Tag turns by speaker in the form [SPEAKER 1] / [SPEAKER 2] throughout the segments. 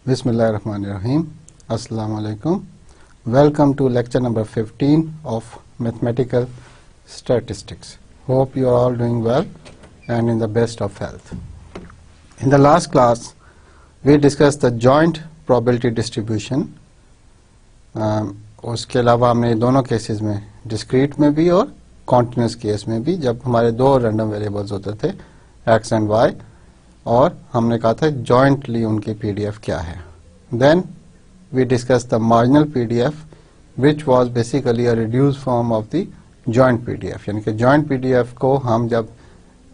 [SPEAKER 1] Bismillahirrahmanirrahim. Assalamu alaikum. Welcome to lecture number 15 of Mathematical Statistics. Hope you are all doing well and in the best of health. In the last class, we discussed the joint probability distribution. उसके अलावा हमने दोनों cases में discrete में भी और continuous case में भी जब हमारे दो रैंडम वेरिएबल्स होते थे एक्स एंड वाई और हमने कहा था जॉइंटली उनकी पीडीएफ क्या है. Then we discuss the marginal PDF which was basically a reduce form of the joint PDF. यानी कि जॉइंट पीडीएफ को हम जब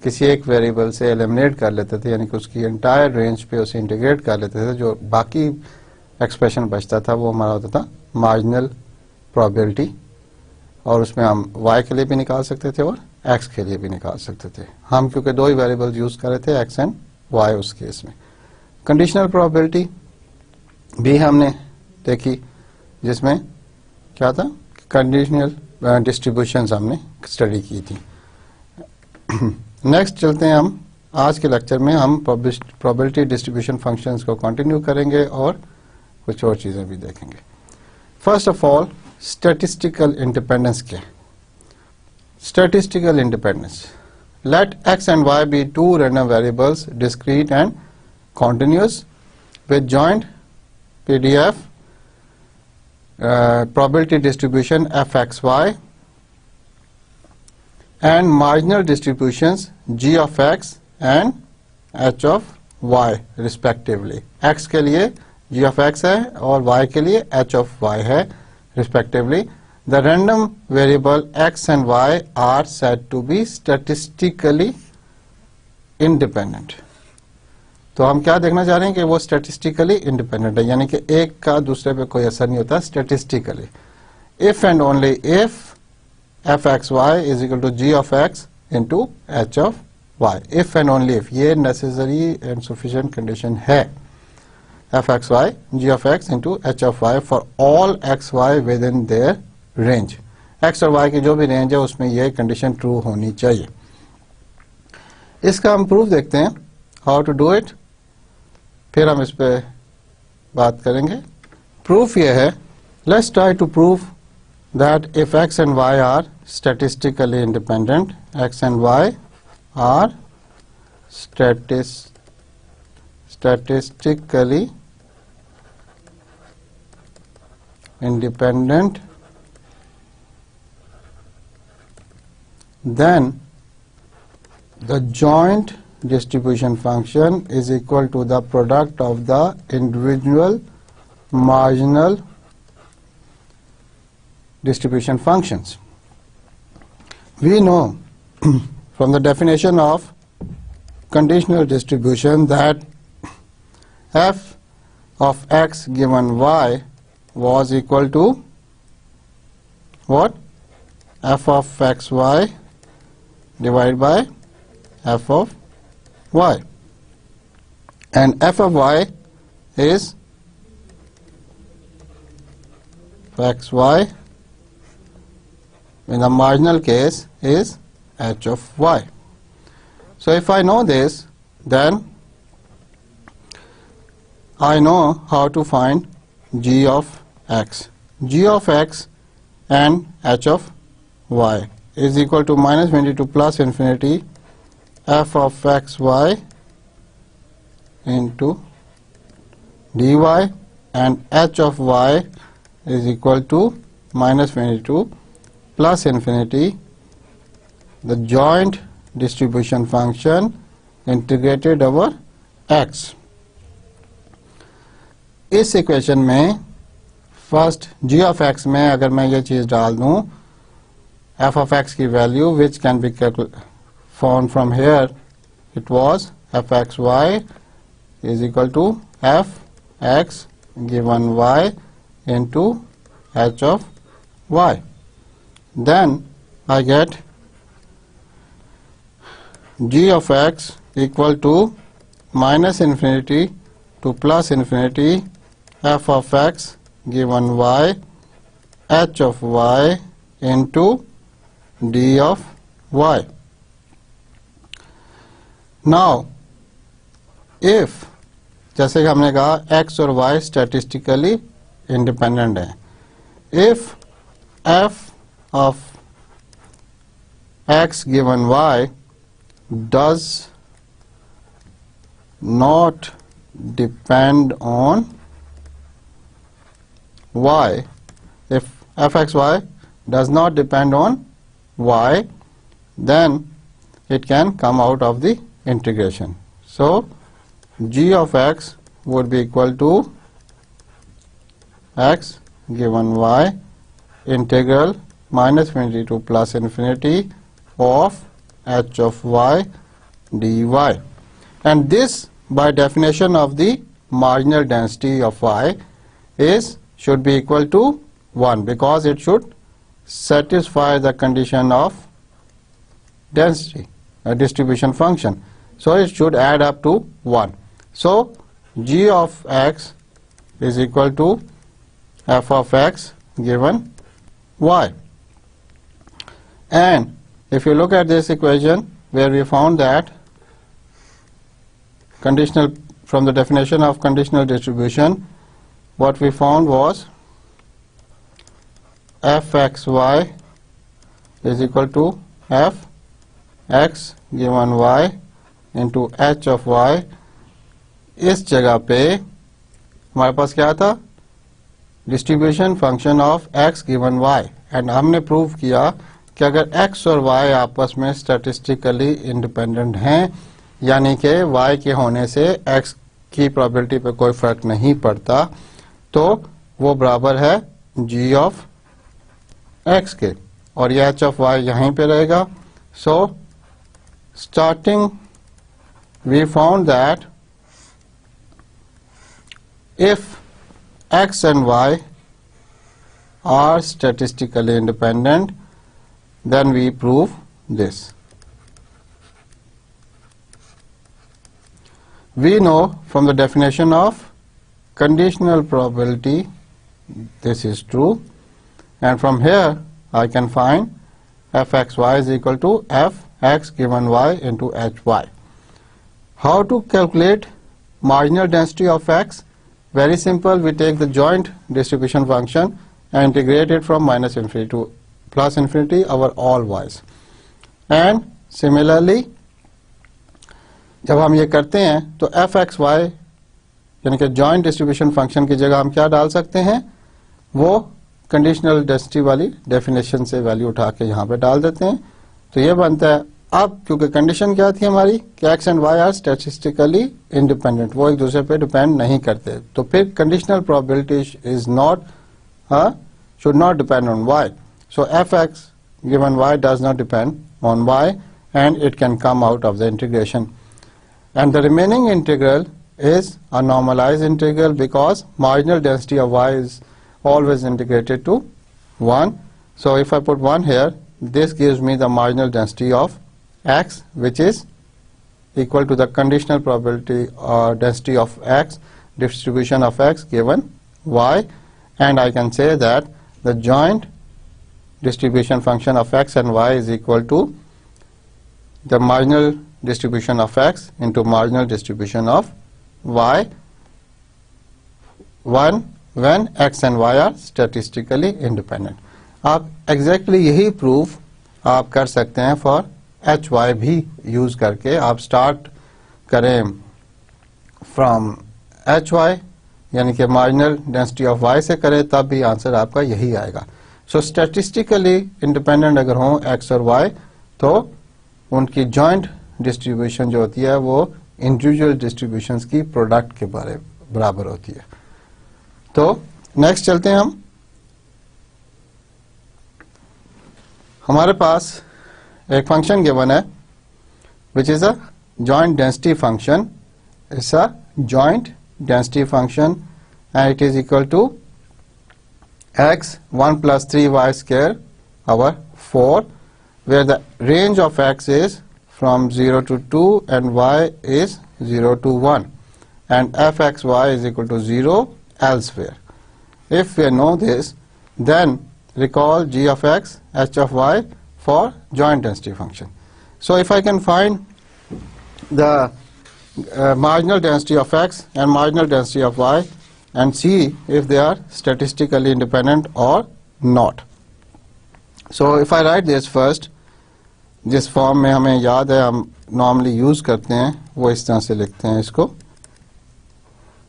[SPEAKER 1] किसी एक वेरिएबल से एलिमिनेट कर लेते थे यानी कि उसकी एंटायर रेंज पे उसे इंटीग्रेट कर लेते थे, जो बाकी एक्सप्रेशन बचता था वो हमारा होता था मार्जिनल प्रोबेबिलिटी और उसमें हम y के लिए भी निकाल सकते थे और x के लिए भी निकाल सकते थे. हम क्योंकि दो ही वेरिएबल्स यूज कर रहे थे x एंड y उस केस में. कंडीशनल प्रोबेबिलिटी भी हमने देखी जिसमें क्या था कंडीशनल डिस्ट्रीब्यूशंस हमने स्टडी की थी. नेक्स्ट चलते हैं हम आज के लेक्चर में हम प्रोबेबिलिटी डिस्ट्रीब्यूशन फंक्शंस को कंटिन्यू करेंगे और कुछ और चीजें भी देखेंगे. First of all statistical independence क्या है. Statistical independence, let x and y be two random variables discrete and continuous with joint PDF probability distribution fxy and marginal distributions g of x and h of y respectively. x के लिए g of x है और y के लिए h of y है respectively. The random variable x and y are said to be statistically independent. तो हम क्या देखना चाह रहे हैं कि वो statistically independent है यानी कि एक का दूसरे पे कोई असर नहीं होता statistically. If and only if fxy is equal to g of x into h of y. If and only if ये necessary and sufficient condition है fxy g of x into h of y for all xy within their range. X और Y की जो भी range है उसमें यह condition true होनी चाहिए. इसका हम प्रूफ देखते हैं हाउ टू डू इट, फिर हम इस पे बात करेंगे. प्रूफ यह है, let's try to prove that if X and Y are statistically independent, X and Y are statistically independent, then the joint distribution function is equal to the product of the individual marginal distribution functions. We know from the definition of conditional distribution that f of x given y was equal to what? F of xy divided by f of y, and f of y is xy in the marginal case is h of y. So if I know this, then I know how to find g of x. G of x and h of y is equal to minus infinity to plus infinity f of xy into dy, and h of y is equal to minus infinity to plus infinity the joint distribution function integrated over x. इस equation में first g of x में अगर मैं ये चीज डाल दूं f of x की value which can be found from here, it was fxy is equal to f x given y into h of y. Then I get g of x equal to minus infinity to plus infinity f of x given y h of y into d of y. Now if जैसे कि हमने कहा x और y statistically independent है. If f of x given y does not depend on y, if fxy does not depend on y, then it can come out of the integration. So g of x would be equal to x given y integral minus infinity to plus infinity of h of y dy, and this by definition of the marginal density of y should be equal to 1, because it should satisfy the condition of density, a distribution function. So it should add up to 1. So g of x is equal to f of x given y. And if you look at this equation where we found that conditional, from the definition of conditional distribution, what we found was fxy is equal to f x given y into h of y. इस जगह पे हमारे पास क्या था, distribution function of x given y, and हमने prove किया कि अगर x और y आपस में स्टैटिस्टिकली इंडिपेंडेंट हैं, यानी कि y के होने से x की प्रोबेबिलिटी पे कोई फर्क नहीं पड़ता, तो वो बराबर है g ऑफ x के, और ये h ऑफ y यहीं पे रहेगा. So starting we found that if x and y are statistically independent, then we prove this. We know from the definition of conditional probability this is true, and from here I can find fxy is equal to fx given y into hy. How to calculate marginal density of x? Very simple. We take the joint distribution function and integrate it from minus infinity to plus infinity over all y's. And similarly, जब हम ये करते हैं तो F X Y यानी कि joint distribution function की जगह हम क्या डाल सकते हैं, वो कंडीशनल डेंसिटी वाली डेफिनेशन से वैल्यू उठा के यहाँ पे डाल देते हैं. तो ये बनता है, अब क्योंकि कंडीशन क्या थी हमारी कि X and Y are statistically independent, वो एक दूसरे पे डिपेंड नहीं करते, तो फिर conditional probability is not should not depend on y. So fx given y does not depend on y, and it can come out of the integration. And the remaining integral is a normalized integral, because marginal density of y is always integrated to 1. So if I put 1 here, this gives me the marginal density of x, which is equal to the conditional probability or density of x, distribution of x given y, and I can say that the joint distribution function of x and y is equal to the marginal distribution of x into marginal distribution of y, when x and y are statistically independent. आप exactly यही proof आप कर सकते हैं for H Y भी use करके. आप start करें फ्रॉम एच वाई यानी कि मार्जिनल डेंसिटी ऑफ वाई से करें, तब भी आंसर आपका यही आएगा. सो स्टैटिस्टिकली इंडिपेंडेंट अगर हों एक्स और वाई, तो उनकी जॉइंट डिस्ट्रीब्यूशन जो होती है वो इंडिविजुअल डिस्ट्रीब्यूशंस की प्रोडक्ट के बराबर होती है. तो नेक्स्ट चलते हैं हम. हमारे पास एक फंक्शन गिवन है which is a joint density function. It's a joint density function and it is equal to x 1 plus 3y square over 4, where the range of x is from 0 to 2 and y is 0 to 1, and fxy is equal to 0 elsewhere. If we know this, then recall g of x, h of y for joint density function. So if I can find the marginal density of x and marginal density of y and see if they are statistically independent or not. So if I write this first, जिस form में हमें याद है हम normally use करते हैं वो इस तरह से लिखते हैं इसको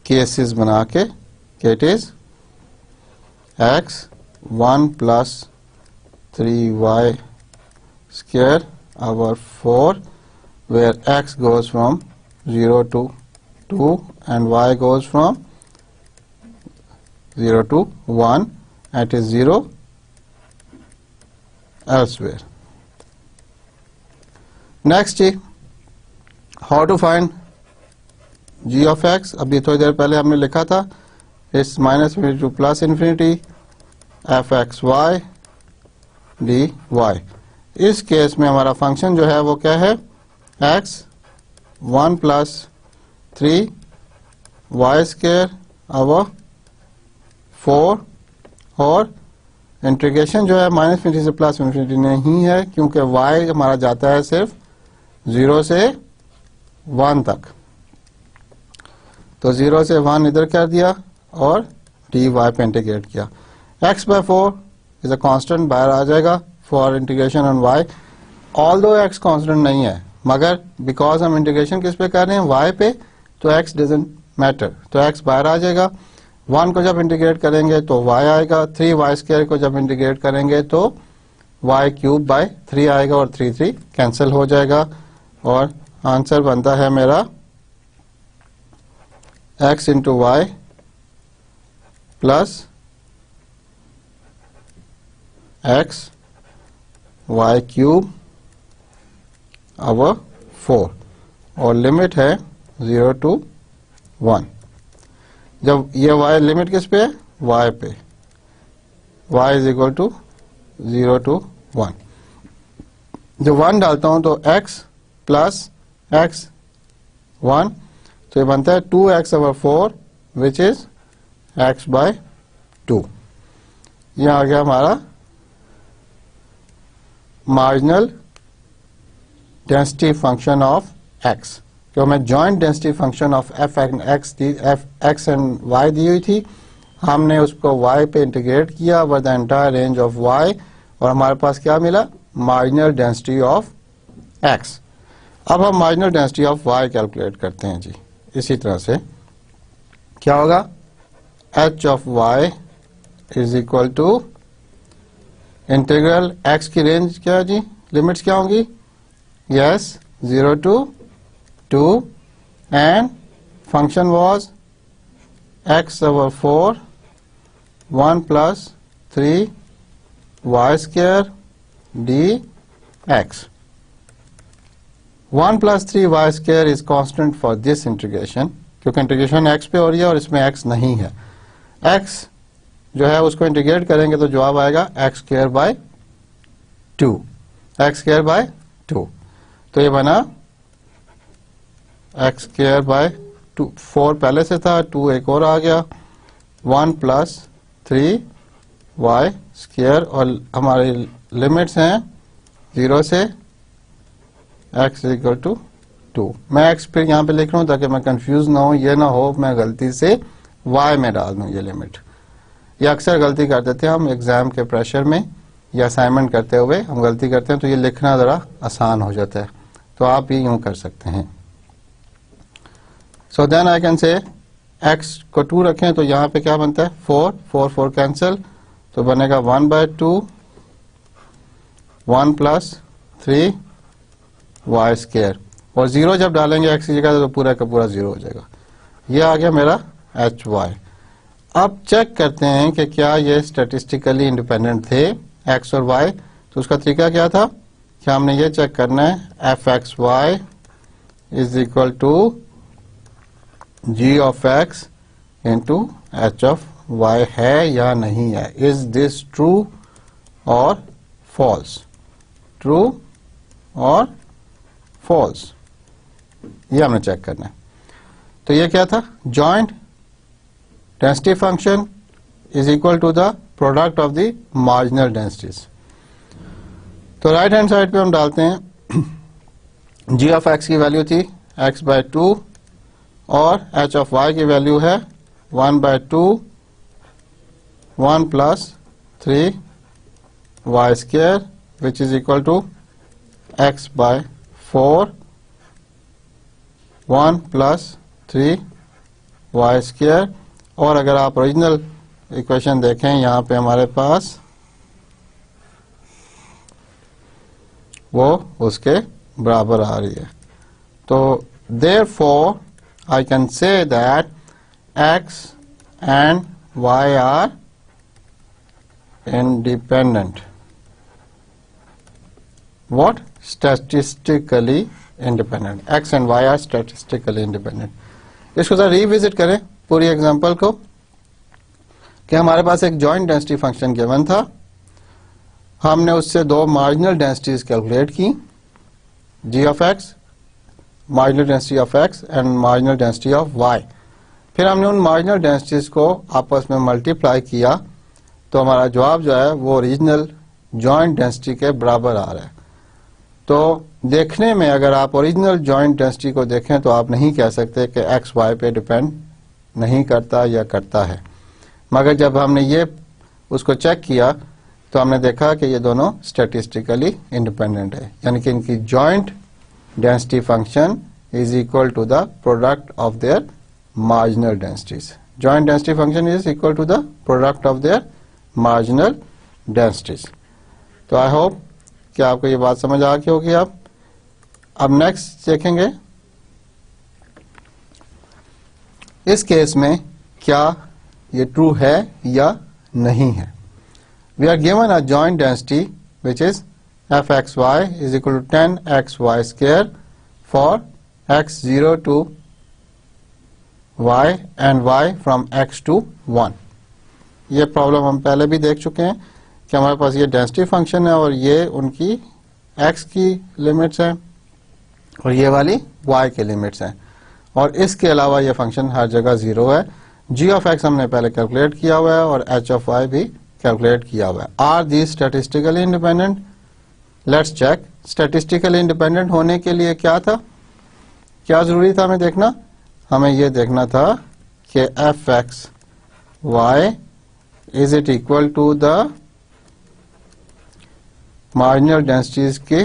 [SPEAKER 1] केसेस बना के it is x 1 plus 3y square over 4 where x goes from 0 to 2 and y goes from 0 to 1 and it is 0 elsewhere. Next, how to find g of x? अभी थोड़ी देर पहले हमने लिखा था it's minus infinity to plus infinity F X Y D Y. इस case में हमारा function जो है वो क्या है x 1 plus 3 y square over 4 और इंटीग्रेशन जो है माइनस इन्फिनिटी से प्लस इन्फिनिटी नहीं है क्योंकि y हमारा जाता है सिर्फ 0 से 1 तक. तो 0 से 1 इधर कर दिया और dy पे इंटीग्रेट किया. x by 4 is a constant बाहर आ जाएगा for integration on y. Although x constant नहीं है मगर बिकॉज हम इंटीग्रेशन किस पे कर रहे हैं y पे तो x डजंट मैटर तो x बाहर आ जाएगा. 1 को जब इंटीग्रेट करेंगे तो y आएगा. 3y स्क्वायर को जब इंटीग्रेट करेंगे तो y क्यूब बाय 3 आएगा और 3 3 कैंसिल हो जाएगा और आंसर बनता है मेरा x into Y plus x Y cube over 4 और लिमिट है 0 to 1. जब ये y लिमिट किस पे है y पे y is equal to 0 to 1. जब 1 डालता हूं तो x प्लस x 1 तो ये बनता है 2x over 4 which is x by 2. ये आ गया हमारा marginal density function of x. जो हमें joint density function of F X and Y दी हुई थी हमने उसको y पे इंटीग्रेट किया over the entire range of y और हमारे पास क्या मिला मार्जिनल डेंसिटी ऑफ x. अब हम marginal density of y calculate करते हैं जी. इसी तरह से क्या होगा h of y is equal to integral x की रेंज क्या है जी लिमिट्स क्या होंगी yes 0 to 2 and function was x over 4 1 plus 3 y square dx. 1 plus 3 y square is constant for this integration क्योंकि इंटीग्रेशन x पे हो रही है और इसमें x नहीं है. x जो है उसको इंटीग्रेट करेंगे तो जवाब आएगा x square by 2 x square by 2. तो ये बना x स्क्वायर बाय 2 4 पहले से था 2 एक और आ गया 1 प्लस 3 y स्क्वायर और हमारे लिमिट्स हैं 0 से x इक्वल टू 2. मैं x फिर यहाँ पे लिख रहा हूँ ताकि मैं कंफ्यूज ना हो ये ना हो मैं गलती से y में डाल दूँ ये लिमिट. ये अक्सर गलती कर देते हैं हम एग्जाम के प्रेशर में या असाइनमेंट करते हुए हम गलती करते हैं तो ये लिखना ज़रा आसान हो जाता है तो आप भी यूँ कर सकते हैं. So then I can say x को 2 रखें तो यहाँ पे क्या बनता है 4 4 4 कैंसिल तो बनेगा 1 by 2 1 plus 3 y स्क्वायर और 0 जब डालेंगे x की जगह तो पूरा का पूरा 0 हो जाएगा. ये आ गया मेरा h y. अब चेक करते हैं कि क्या ये स्टैटिस्टिकली इंडिपेंडेंट थे x और y. तो उसका तरीका क्या था कि हमने ये चेक करना है F X Y is equal to G of X into H of Y है या नहीं है. इज दिस ट्रू और फॉल्स ट्रू और फॉल्स ये हमने चेक करना है. तो ये क्या था joint density function is equal to the product of the marginal densities. तो राइट हैंड साइड पे हम डालते हैं जी ऑफ एक्स की वैल्यू थी x by 2 और एच ऑफ वाई की वैल्यू है 1/2 1 + 3y² which is equal to x/4 1 + 3y²। और अगर आप ओरिजिनल इक्वेशन देखें यहाँ पे हमारे पास वो उसके बराबर आ रही है। तो therefore I can say that x and y are independent. What? Statistically independent. X and y are statistically independent. इसको जरा रिविजिट करें पूरी एग्जांपल को कि हमारे पास एक जॉइंट डेंसिटी फंक्शन गिवन था, हमने उससे दो मार्जिनल डेंसिटीज कैलकुलेट की, g of x, marginal density of x and marginal density of y। फिर हमने उन मार्जिनल डेंसिटीज को आपस में मल्टीप्लाई किया तो हमारा जवाब जो है वो ओरिजिनल जॉइंट डेंसिटी के बराबर आ रहा है। तो देखने में अगर आप ओरिजिनल जॉइंट डेंसिटी को देखें तो आप नहीं कह सकते कि x y पे डिपेंड नहीं करता या करता है, मगर जब हमने ये उसको चेक किया तो हमने देखा कि ये दोनों स्टैटिस्टिकली इंडिपेंडेंट है, यानी कि इनकी joint density function is equal to the product of their marginal densities. Joint density function is equal to the product of their marginal densities. तो आई होप कि आपको ये बात समझ आ गई होगी। अब नेक्स्ट देखेंगे इस केस में क्या ये ट्रू है या नहीं है। We are given a joint density which is fxy is equal to 10xy² for x0 to y and y from x to 1। ये प्रॉब्लम हम पहले भी देख चुके हैं कि हमारे पास ये डेंसिटी फंक्शन है और ये उनकी x की लिमिट्स हैं और ये वाली y के लिमिट्स हैं, और इसके अलावा ये फंक्शन हर जगह 0 है। g ऑफ x हमने पहले कैलकुलेट किया हुआ है और h ऑफ y भी कैलकुलेट किया हुआ है। Are they statistically independent? Let's check. Statistically independent होने के लिए क्या था, क्या जरूरी था हमें देखना? हमें यह देखना था कि F X Y is it equal to the marginal densities के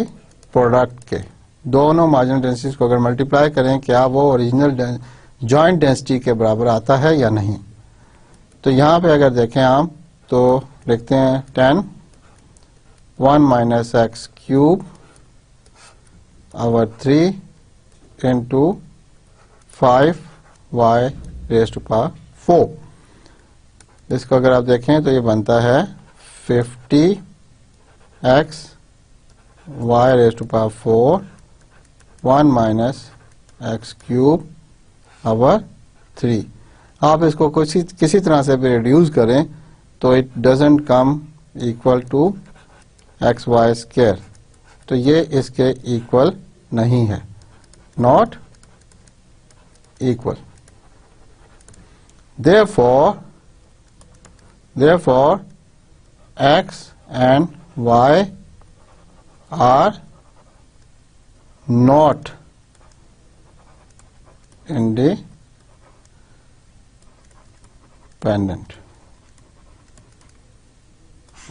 [SPEAKER 1] प्रोडक्ट के। दोनों मार्जिनल डेंसिटीज को अगर मल्टीप्लाई करें क्या वो ओरिजिनल जॉइंट डेंसिटी के बराबर आता है या नहीं। तो यहां पे अगर देखें आप तो लिखते हैं 10 1 - x³ over 3 into 5y⁴। इसको अगर आप देखें तो ये बनता है 50xy⁴ 1 - x³ over 3। आप इसको किसी तरह से भी रिड्यूस करें तो it doesn't come equal to xy², तो ये इसके इक्वल नहीं है, not equal. therefore x and y are not independent।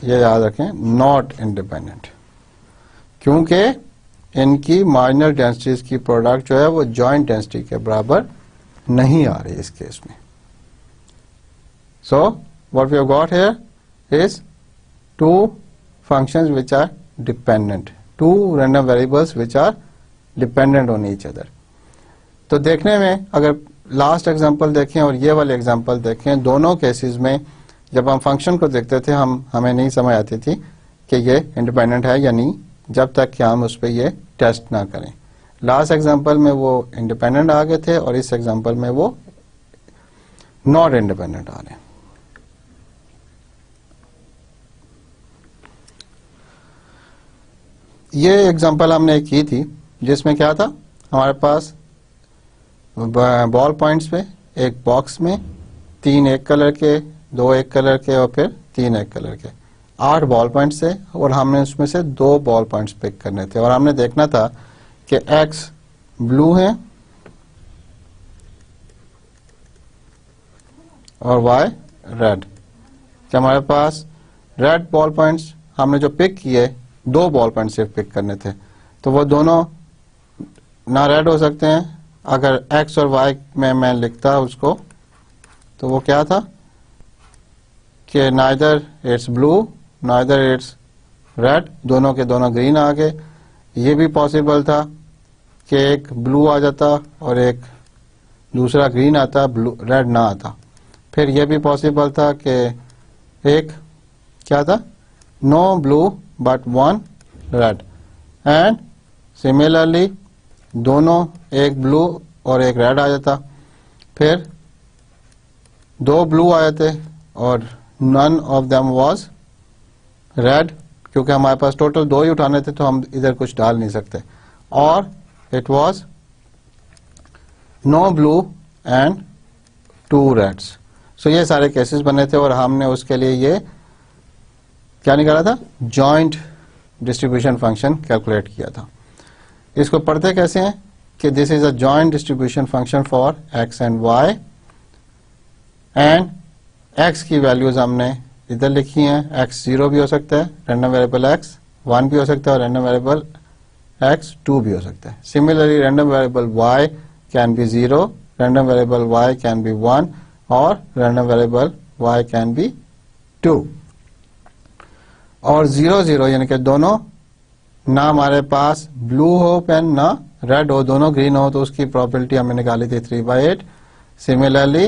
[SPEAKER 1] ये याद रखें, नॉट इंडिपेंडेंट, क्योंकि इनकी मार्जिनल डेंसिटीज की प्रोडक्ट जो है वो जॉइंट डेंसिटी के बराबर नहीं आ रही इस केस में। So what we have got here is two functions which are dependent, two random variables which are dependent on each other. तो देखने में अगर लास्ट एग्जांपल देखें और ये वाले एग्जांपल देखें, दोनों केसेस में जब हम फंक्शन को देखते थे हमें नहीं समझ आती थी कि ये इंडिपेंडेंट है या नहीं, जब तक कि हम उस पर ये टेस्ट ना करें। लास्ट एग्जांपल में वो इंडिपेंडेंट आ गए थे और इस एग्जांपल में वो नॉट इंडिपेंडेंट आ रहे हैं। ये एग्जांपल हमने की थी जिसमें क्या था, हमारे पास बॉल पॉइंट्स पे एक बॉक्स में 3 एक कलर के, 2 एक कलर के और फिर 3 एक कलर के 8 बॉल पॉइंट्स थे, और हमने उसमें से 2 बॉल पॉइंट्स पिक करने थे और हमने देखना था कि x ब्लू है और y रेड, कि हमारे पास रेड बॉल पॉइंट्स हमने जो पिक किए, 2 बॉल पॉइंट सिर्फ पिक करने थे, तो वो दोनों ना रेड हो सकते हैं। अगर x और y में मैं लिखता उसको तो वो क्या था कि neither it's blue neither it's red, दोनों के दोनों ग्रीन आ गए। ये भी पॉसिबल था कि एक ब्लू आ जाता और एक दूसरा ग्रीन आता, ब्लू रेड ना आता। फिर ये भी पॉसिबल था कि एक क्या था, no blue but 1 red, and similarly दोनों एक ब्लू और एक रेड आ जाता। फिर 2 ब्लू आए थे और none of them was red, क्योंकि हमारे पास टोटल 2 ही उठाने थे तो हम इधर कुछ डाल नहीं सकते। और it was no blue and 2 reds. So ये सारे केसेस बने थे और हमने उसके लिए ये क्या निकाला था, जॉइंट डिस्ट्रीब्यूशन फंक्शन कैलकुलेट किया था। इसको पढ़ते कैसे हैं कि this is a joint distribution function for X and Y, and X की वैल्यूज हमने इधर लिखी हैं। एक्स 0 भी हो सकता है, रैंडम वेरिएबल एक्स 1 भी हो सकता है और रैंडम वेरिएबल एक्स 2 भी हो सकता है। Similarly random variable Y can be 0, random variable Y can be 1 और random variable Y can be 2। और 0 0 यानी कि दोनों ना हमारे पास ब्लू हो पेन ना रेड हो, दोनों ग्रीन हो, तो उसकी प्रोबेबिलिटी हमने निकाली थी 3/8। सिमिलरली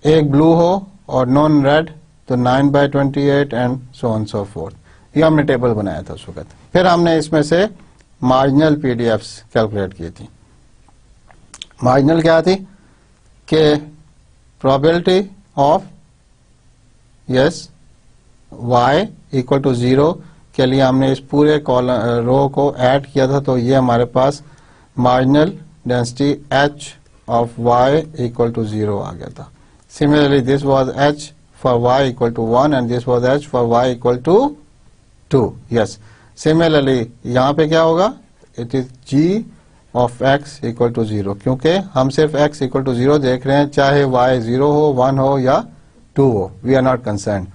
[SPEAKER 1] एक ब्लू हो और नॉन रेड तो 9/28 and so on so fourth. ये हमने टेबल बनाया था उस वक्त। फिर हमने इसमें से मार्जिनल पीडीएफ्स कैलकुलेट की थी। मार्जिनल क्या थी कि probability of yes y equal to 0 के लिए हमने इस पूरे कॉलम रो को ऐड किया था, तो ये हमारे पास marginal density h of y equal to 0 आ गया था। Similarly this was h for y equal to 1 and this was h for y equal to 2। Yes, similarly यहाँ पे क्या होगा, it is g of x equal to 0, क्योंकि हम सिर्फ x इक्वल टू 0 देख रहे हैं, चाहे y 0 हो 1 हो या 2 हो, वी आर नॉट कंसर्न।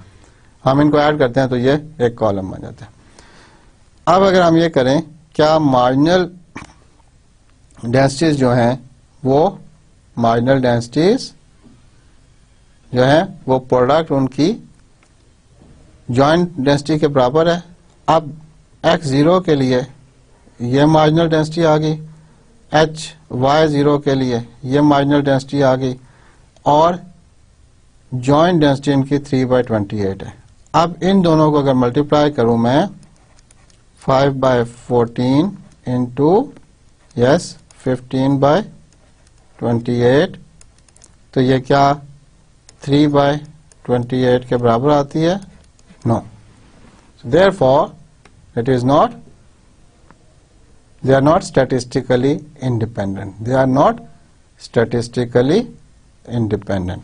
[SPEAKER 1] हम इनको ऐड करते हैं तो ये एक कॉलम बन जाता है। अब अगर हम ये करें, क्या मार्जिनल डेंसिटीज जो हैं वो मार्जिनल डेंसिटीज जो हैं वो प्रोडक्ट उनकी जॉइंट डेंसिटी के बराबर है। अब x0 के लिए ये मार्जिनल डेंसिटी आ गई, y0 के लिए ये मार्जिनल डेंसिटी आ गई और जॉइंट डेंसिटी इनकी 3/28 है। अब इन दोनों को अगर मल्टीप्लाई करूं मैं 5/14 इंटू 15/28, तो ये क्या 3/28 के बराबर आती है? No. Therefore, it is not, they are not statistically independent. They are not statistically independent.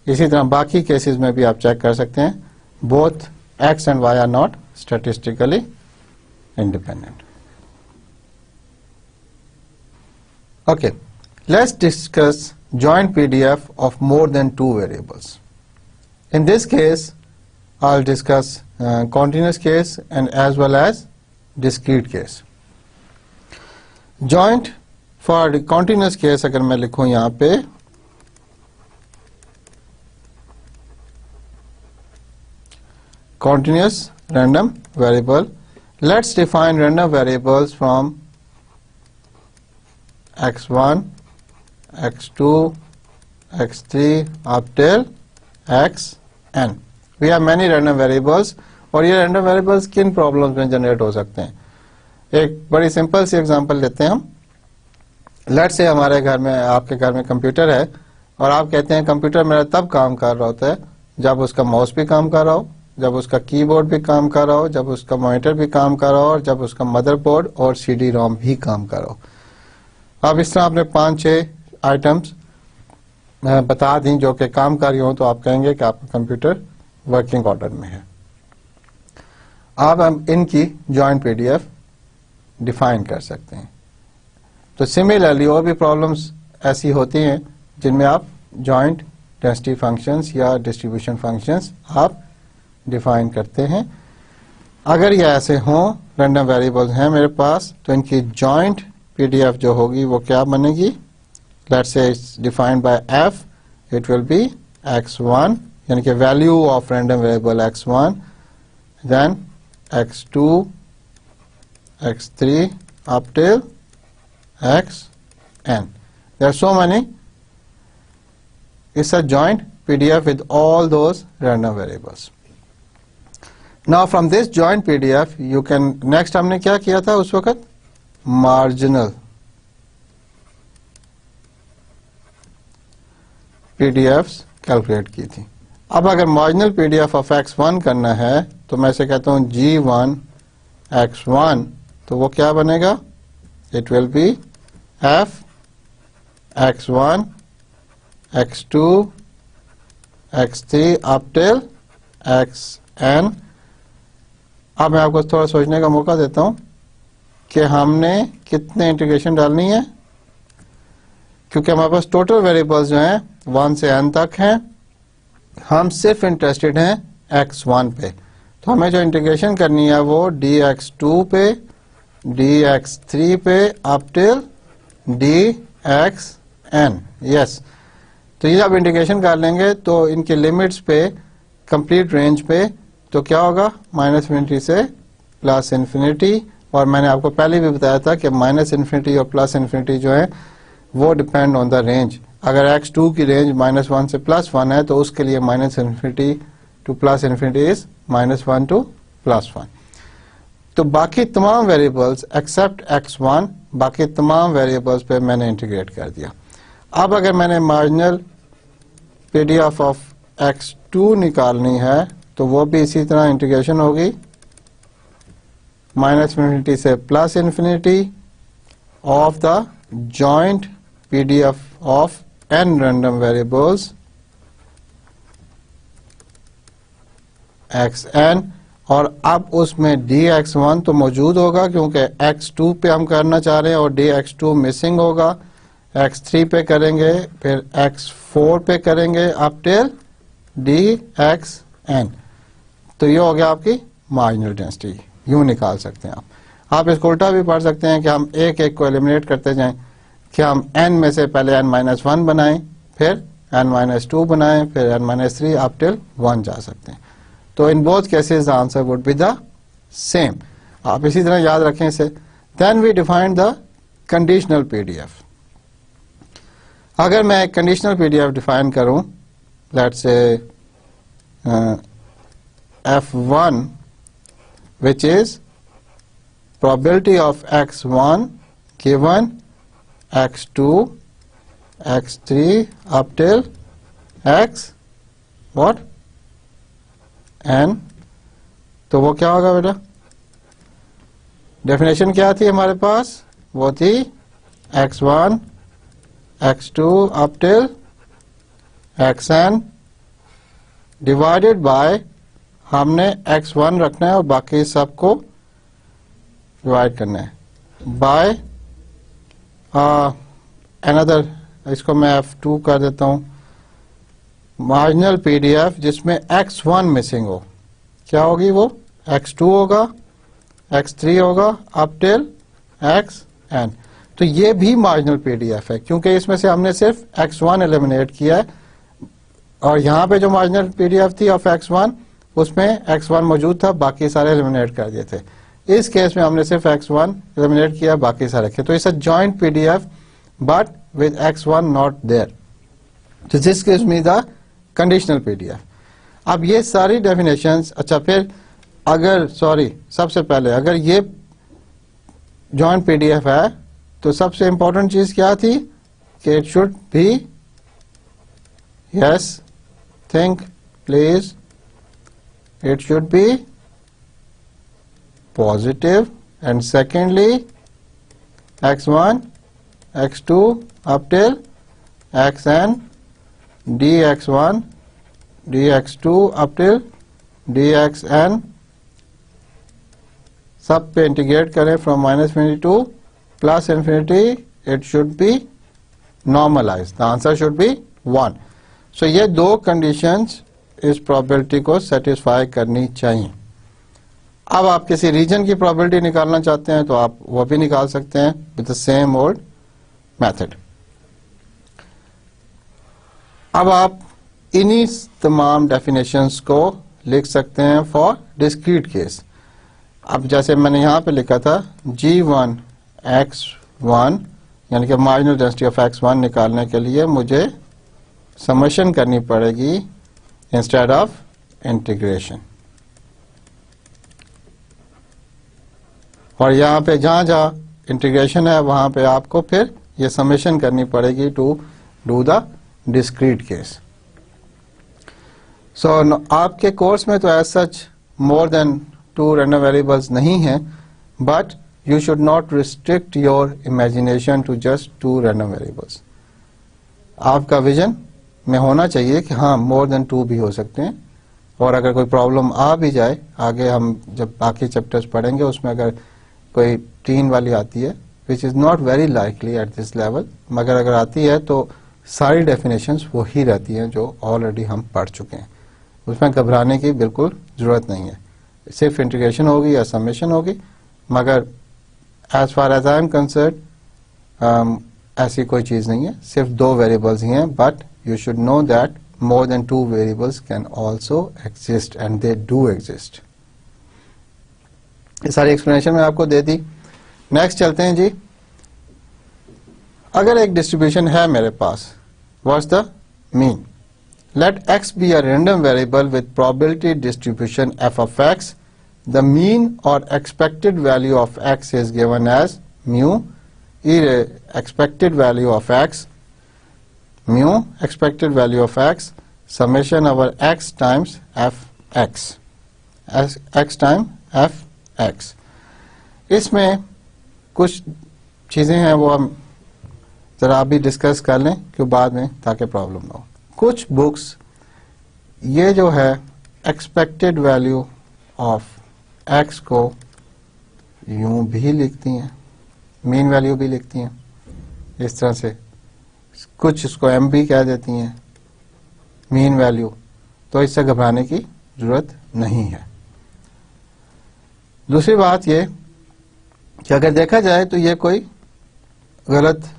[SPEAKER 1] इसी तरह बाकी केसेस में भी आप चेक कर सकते हैं, both x and y are not statistically independent. Okay, let's discuss joint PDF of more than 2 variables. In this case, I'll discuss continuous case and as well as discrete case. Joint for the continuous case अगर मैं लिखूं यहाँ पे, continuous random variable. Let's define random variables from x1, x2, x3 up till xn. We have many random variables और ये random variables किन problems में generate हो सकते हैं? एक बड़ी सिंपल सी एग्जांपल लेते हैं हम। Let's say हमारे घर में, आपके घर में कंप्यूटर है और आप कहते हैं कंप्यूटर मेरा तब काम कर रहा होता है जब उसका माउस भी काम कर रहा हो, जब उसका कीबोर्ड भी काम कर रहा हो, जब उसका मॉनिटर भी काम कर रहा हो और जब उसका मदरबोर्ड और CD रोम भी काम कर रहा हो। अब इस तरह आपने 5-6 आइटम्स बता दी जो कि काम कर रही हो, तो आप कहेंगे कि आपका कंप्यूटर वर्किंग ऑर्डर में है। अब हम इनकी जॉइंट पीडीएफ डिफाइन कर सकते हैं। तो सिमिलरली और भी प्रॉब्लम्स ऐसी होती हैं जिनमें आप जॉइंट डेंसिटी फंक्शंस या डिस्ट्रीब्यूशन फंक्शंस आप डिफाइन करते हैं। अगर ये ऐसे हों, रैंडम वेरिएबल्स हैं मेरे पास, तो इनकी जॉइंट पीडीएफ जो होगी वो क्या बनेगी? Let's say it's defined by F, it will be x1 यानी कि value of random variable x1, then x2, x3 up till xn. There are so many. It's a joint PDF with all those random variables. Now from this joint PDF you can, next हमने क्या किया था उस वक्त? Marginal PDFs calculate की थी। अब अगर मार्जिनल PDF ऑफ x1 करना है तो मैं इसे कहता हूँ G1 x1, तो वो क्या बनेगा? It will B f x1 x2 x3 up till xn। अब मैं आपको थोड़ा सोचने का मौका देता हूं कि हमने कितने इंटीग्रेशन डालनी है, क्योंकि हमारे पास टोटल वेरिएबल्स जो हैं 1 से n तक हैं, हम सिर्फ इंटरेस्टेड हैं x1 पे, तो हमें जो इंटीग्रेशन करनी है वो dx2 पे, dx3 पे अप टिल dxn। यस, तो ये जब इंटीग्रेशन कर लेंगे तो इनके लिमिट्स पे, कंप्लीट रेंज पे, तो क्या होगा? -∞ से +∞। और मैंने आपको पहले भी बताया था कि -∞ और +∞ जो है वो डिपेंड ऑन द रेंज। अगर x2 की रेंज -1 से +1 है तो उसके लिए -∞ टू +∞ इज -1 टू +1। तो बाकी तमाम वेरिएबल्स एक्सेप्ट x1, बाकी तमाम वेरिएबल्स पे मैंने इंटीग्रेट कर दिया। अब अगर मैंने मार्जिनल पीडीएफ ऑफ x2 निकालनी है तो वो भी इसी तरह इंटीग्रेशन होगी -∞ से +∞ of the joint PDF of n random variables xn, और अब उसमें dx1 तो मौजूद होगा क्योंकि x2 पे हम करना चाह रहे हैं और dx2 मिसिंग होगा, x3 पे करेंगे, फिर x4 पे करेंगे अप टिल dxn। तो ये हो गया आपकी मार्जिनल डेंसिटी, यूं निकाल सकते हैं आप इसको उल्टा भी पढ़ सकते हैं कि हम एक एक को एलिमिनेट करते जाएं, कि हम n में से पहले n-1 बनाएं, फिर n-2 बनाएं, फिर n-3 अप टिल 1 जा सकते हैं। तो in both cases the answer would be the same. आप इसी तरह याद रखें इसे। Then we define the conditional PDF. अगर मैं एक कंडीशनल पीडीएफ डिफाइन करूं, let's say f1 which is probability of x1 given x2 x3 up till x what n, तो वो क्या होगा बेटा? डेफिनेशन क्या थी हमारे पास? वो थी x1 x2 up till xn divided by, हमने x1 रखना है और बाकी सबको डिवाइड करना है बाय अनदर, इसको मैं f2 कर देता हूं, मार्जिनल पीडीएफ जिसमें x1 मिसिंग हो, क्या होगी वो? x2 होगा, x3 होगा अप टिल xn। तो ये भी मार्जिनल पीडीएफ है क्योंकि इसमें से हमने सिर्फ x1 एलिमिनेट किया है, और यहाँ पे जो मार्जिनल पीडीएफ थी ऑफ x1 उसमें x1 मौजूद था, बाकी सारे एलिमिनेट कर दिए थे। इस केस में हमने सिर्फ x1 एलिमिनेट किया, बाकी सारे रखे। तो it's a joint PDF but with x1 not there, तो this gives me the conditional PDF. अब ये सारी डेफिनेशंस, अच्छा फिर अगर सबसे पहले अगर ये जॉइंट पीडीएफ है तो सबसे इंपॉर्टेंट चीज क्या थी कि it should be, yes think please, it should be positive, and secondly x1 x2 up till xn dx1 dx2 up till dxn सब पे इंटीग्रेट करें from -∞ to +∞, it should be normalized, the answer should be 1। सो ये दो conditions इस probability को satisfy करनी चाहिए। अब आप किसी रीजन की प्रोबेबिलिटी निकालना चाहते हैं तो आप वो भी निकाल सकते हैं with the same old method. अब आप इन्हीं तमाम डेफिनेशंस को लिख सकते हैं फॉर डिस्क्रीट केस। अब जैसे मैंने यहां पे लिखा था G1 X1 यानी कि मार्जिनल डेंसिटी ऑफ X1 निकालने के लिए मुझे समेशन करनी पड़ेगी इंस्टेड ऑफ इंटीग्रेशन। और यहां पे जहां जहां इंटीग्रेशन है वहां पे आपको फिर ये समेशन करनी पड़ेगी to do the discrete case. So आपके कोर्स में तो as such more than 2 random variables नहीं है, but you should not restrict your imagination to just 2 random variables. आपका विजन में होना चाहिए कि हाँ मोर देन 2 भी हो सकते हैं, और अगर कोई प्रॉब्लम आ भी जाए आगे हम जब बाकी चैप्टर्स पढ़ेंगे उसमें अगर कोई 3 वाली आती है which is not very likely at this level, मगर अगर आती है तो सारी डेफिनेशंस वही रहती हैं जो ऑलरेडी हम पढ़ चुके हैं। उसमें घबराने की बिल्कुल जरूरत नहीं है, सिर्फ इंटीग्रेशन होगी या समेशन होगी, मगर as far as I am concerned ऐसी कोई चीज नहीं है, सिर्फ 2 वेरिएबल्स ही हैं, but you should know that more than 2 variables can also exist and they do exist. ये सारी एक्सप्लेनेशन मैं आपको दे दी। नेक्स्ट चलते हैं जी। अगर एक डिस्ट्रीब्यूशन है मेरे पास, what's the mean? Let x be a random variable with probability distribution f of x. The mean or expected value of x is given as mu expected value of x, mu expected value of x summation over x times fx, x time fx. इसमें कुछ चीजें हैं वो हम जरा अभी discuss कर लें क्यों बाद में, ताकि प्रॉब्लम ना हो। कुछ बुक्स ये जो है एक्सपेक्टेड वैल्यू ऑफ एक्स को यूं भी लिखती हैं, मीन वैल्यू भी लिखती हैं इस तरह से, कुछ इसको एम भी कह देती हैं मीन वैल्यू, तो इससे घबराने की जरूरत नहीं है। दूसरी बात ये कि अगर देखा जाए तो ये कोई गलत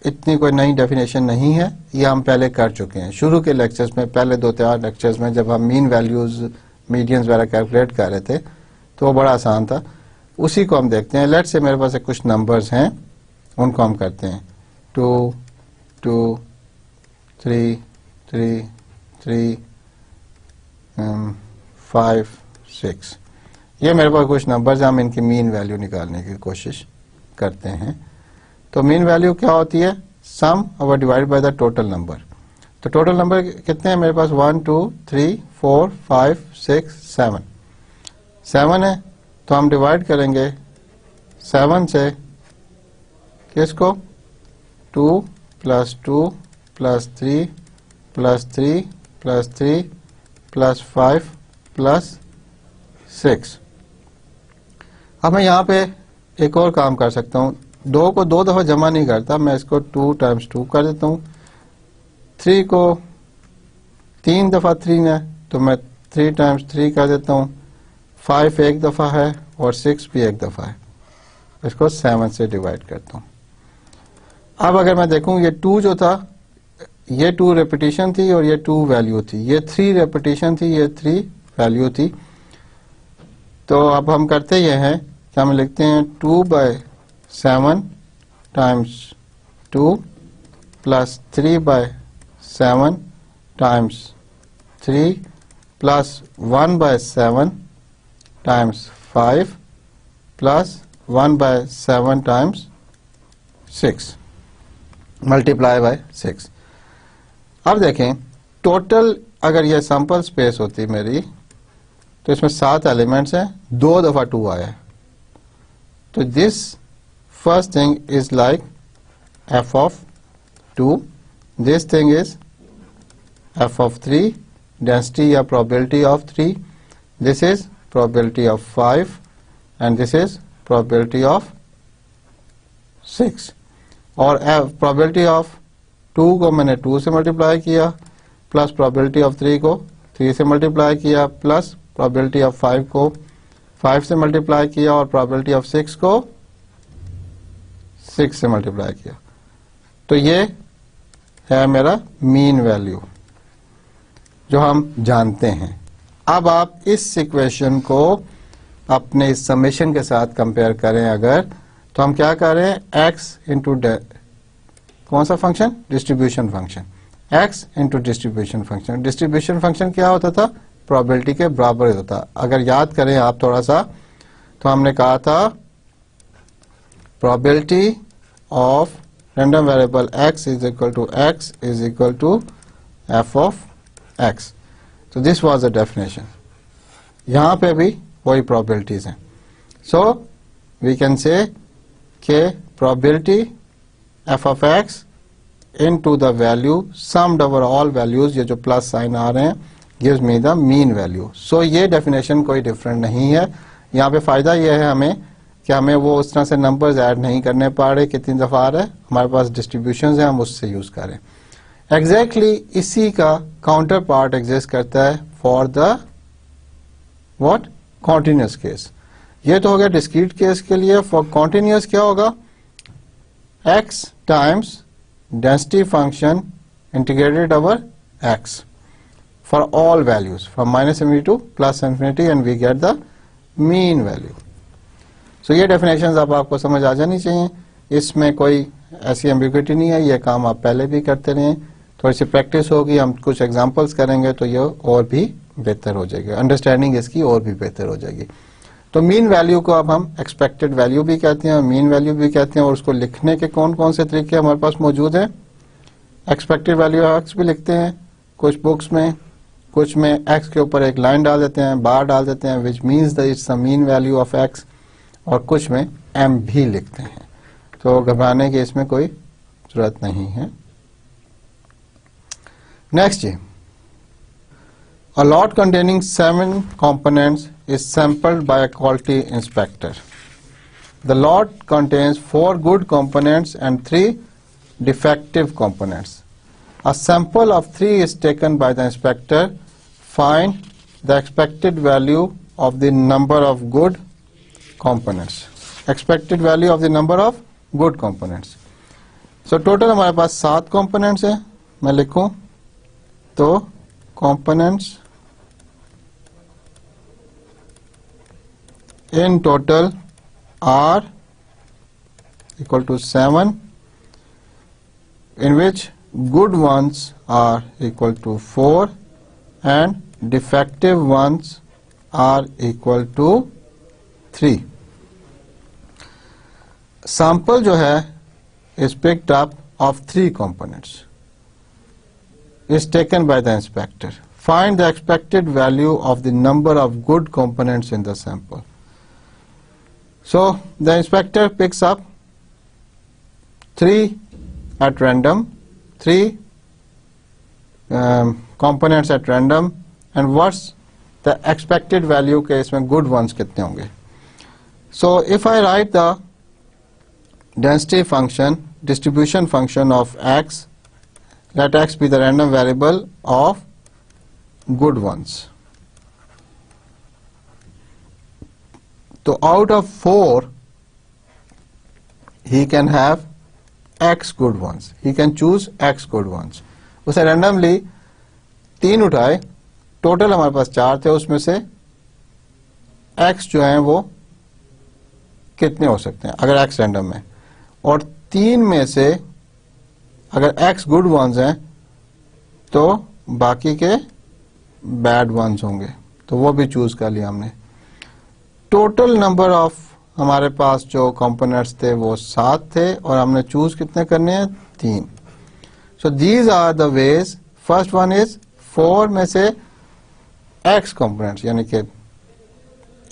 [SPEAKER 1] इतनी कोई नई डेफिनेशन नहीं है, ये हम पहले कर चुके हैं शुरू के लेक्चर्स में, पहले 2-4 लेक्चर्स में जब हम मीन वैल्यूज मीडियंस वगैरह कैलकुलेट कर रहे थे तो वो बड़ा आसान था। उसी को हम देखते हैं। लेट्स से मेरे पास कुछ नंबर्स हैं, उनको हम करते हैं 2 2 3 3 3 5 6। ये मेरे पास कुछ नंबर्स हैं, हम इनकी मीन वैल्यू निकालने की कोशिश करते हैं। तो मीन वैल्यू क्या होती है? Sum over divide by the total number. तो टोटल नंबर कितने हैं मेरे पास? 1 2 3 4 5 6 7 7 है, तो हम डिवाइड करेंगे 7 से किसको? 2 plus 2 plus 3 plus 3 plus 3 plus 5 plus 6। अब मैं यहाँ पे एक और काम कर सकता हूँ, 2 को 2 दफा जमा नहीं करता, मैं इसको 2 टाइम्स 2 कर देता हूँ। 3 को 3 दफा 3 है तो मैं 3 टाइम्स 3 कर देता हूँ। 5 एक दफा है और 6 भी एक दफा है, इसको 7 से डिवाइड करता हूँ। अब अगर मैं देखूँ ये 2 जो था ये 2 रेपिटेशन थी और ये 2 वैल्यू थी, ये 3 रेपिटेशन थी, ये 3 वैल्यू थी। तो अब हम करते ये हैं कि हम लिखते हैं 2/7 times 2 plus 3/7 times 3 plus 1/7 times 5 plus 1/7 times 6 multiply by 6। अब देखें टोटल अगर ये सैंपल स्पेस होती मेरी तो इसमें 7 एलिमेंट्स हैं, 2 दफा 2 आया है, तो this first thing is like f of 2, this thing is f of 3, density या probability of 3, this is probability of 5 and this is probability of 6। और probability of 2 को मैंने 2 से मल्टीप्लाई किया, प्लस प्रोबेबिलिटी ऑफ 3 को 3 से मल्टीप्लाई किया, plus probability of 5 को 5 से मल्टीप्लाई किया, और प्रोबेबिलिटी ऑफ 6 को 6 से मल्टीप्लाई किया। तो ये है मेरा मीन वैल्यू जो हम जानते हैं। अब आप इस इक्वेशन को अपने इस समेशन के साथ कंपेयर करें अगर, तो हम क्या करें, x इंटू कौन सा function, distribution function, x into distribution function. Distribution function क्या होता था, प्रोबेबिलिटी के बराबर होता था। अगर याद करें आप थोड़ा सा, तो हमने कहा था probability of random variable x is equal to f of x। तो दिस वाज द डेफिनेशन। यहां पे भी वही प्रोबेबिलिटीज हैं। सो वी कैन से के probability f of x into the value summed over all values, ये जो plus sign आ रहे हैं, gives me the mean value. So ये डेफिनेशन कोई डिफरेंट नहीं है। यहाँ पे फायदा ये है हमें कि हमें वो उस तरह से नंबर्स ऐड नहीं करने पड़ रहे, कितनी दफा आ रहे हैं, हमारे पास डिस्ट्रीब्यूशन है, हम उससे यूज करें। एग्जैक्टली इसी का काउंटर पार्ट एग्जिस्ट करता है for the what, continuous case. ये तो हो गया डिस्क्रीट केस के लिए। फॉर कॉन्टिन्यूस क्या होगा, x times density function integrated over x for all values from minus infinity to plus infinity and we get the mean value. So ये definitions अब आपको समझ आ जानी चाहिए, इसमें कोई ऐसी ambiguity नहीं है। ये काम आप पहले भी करते रहें, थोड़ी सी प्रैक्टिस होगी, हम कुछ एग्जांपल्स करेंगे तो ये और भी बेहतर हो जाएगी, अंडरस्टैंडिंग इसकी और भी बेहतर हो जाएगी। तो मीन वैल्यू को अब हम एक्सपेक्टेड वैल्यू भी कहते हैं, मीन वैल्यू भी कहते हैं, और उसको लिखने के कौन कौन से तरीके हमारे पास मौजूद है। एक्सपेक्टेड वैल्यू एक्स भी लिखते हैं कुछ बुक्स में, कुछ में x के ऊपर एक लाइन डाल देते हैं, बार डाल देते हैं, which means that it's the mean value of x, और कुछ में m भी लिखते हैं। तो घबराने की इसमें कोई जरूरत नहीं है। नेक्स्ट जी, a lot containing 7 components is sampled by a quality inspector. The lot contains 4 good components and 3 defective components. A sample of 3 is taken by the inspector. Find the expected value of the number of good components. Expected value of the number of good components. So total हमारे पास 7 components हैं। मैं लिखूं तो components in total are equal to 7, in which good ones are equal to 4 and defective ones are equal to 3. Sample जो है is picked up of 3 components, is taken by the inspector. Find the expected value of the number of good components in the sample. So the inspector picks up 3 at random, 3 components at random, and what's the expected value के इसमें good ones कितने होंगे. So if I write the density function, distribution function of x, let x be the random variable of good ones. So out of 4 he can have x good ones, he can choose x good ones. उसे randomly 3 उठाए, total हमारे पास 4 थे, उसमें से x जो हैं वो कितने हो सकते हैं अगर x रैंडम है, और 3 में से अगर x गुड वंस हैं तो बाकी के बैड वंस होंगे, तो वो भी चूज कर लिया हमने। टोटल नंबर ऑफ हमारे पास जो कंपोनेंट्स थे वो 7 थे, और हमने चूज कितने करने हैं, 3। So these are the ways. First one is 4 में से x कंपोनेंट्स, यानी कि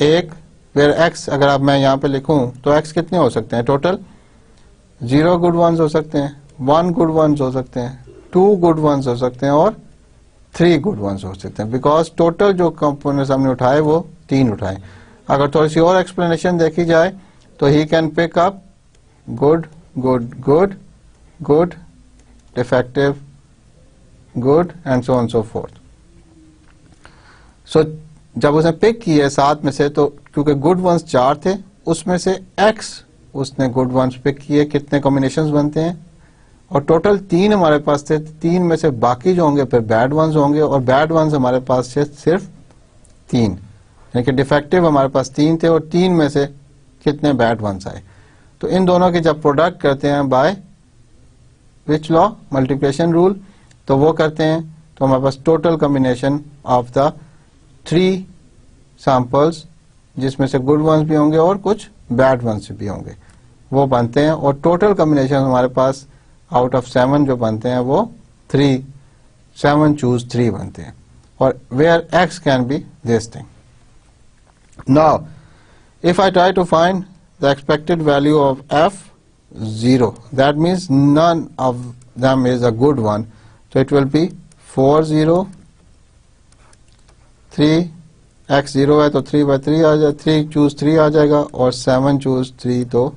[SPEAKER 1] एक वेयर x, अगर अब मैं यहाँ पे लिखूं तो x कितने हो सकते हैं टोटल, 0 गुड वंस हो सकते हैं, 1 गुड वंस हो सकते हैं, 2 गुड वंस हो सकते हैं, और 3 गुड वंस हो सकते हैं, बिकॉज टोटल जो कंपोनेंट्स हमने उठाए वो 3 उठाए। अगर थोड़ी सी और एक्सप्लेनेशन देखी जाए तो he can pick up good good good good, defective good and so on so forth. So जब उसने पिक किए 7 में से, तो क्योंकि गुड वंस 4 थे, उसमें से x उसने गुड वंस पिक किए, कितने कॉम्बिनेशंस बनते हैं, और टोटल 3 हमारे पास थे। 3 में से बाकी जो होंगे फिर बैड वंस होंगे, और बैड वंस हमारे पास थे सिर्फ 3, यानी कि डिफेक्टिव हमारे पास 3 थे, और 3 में से कितने बैड वंस आए। तो इन दोनों के जब प्रोडक्ट करते हैं by which law, multiplication rule, तो वो करते हैं, तो हमारे पास total combination of the 3 samples, जिसमें से गुड वंस भी होंगे और कुछ बैड वंस भी होंगे, वो बनते हैं। और टोटल कॉम्बिनेशन हमारे पास आउट ऑफ 7 जो बनते हैं वो 3, 7 चूज 3 बनते हैं, और where x can be this thing. Now if I try to find the expected value of f 0, that means none of them is a good one, so it will be 4 0 3, x 0 है तो 3/3 आ जाए, 3 choose 3 आ जाएगा, और 7 choose 3 तो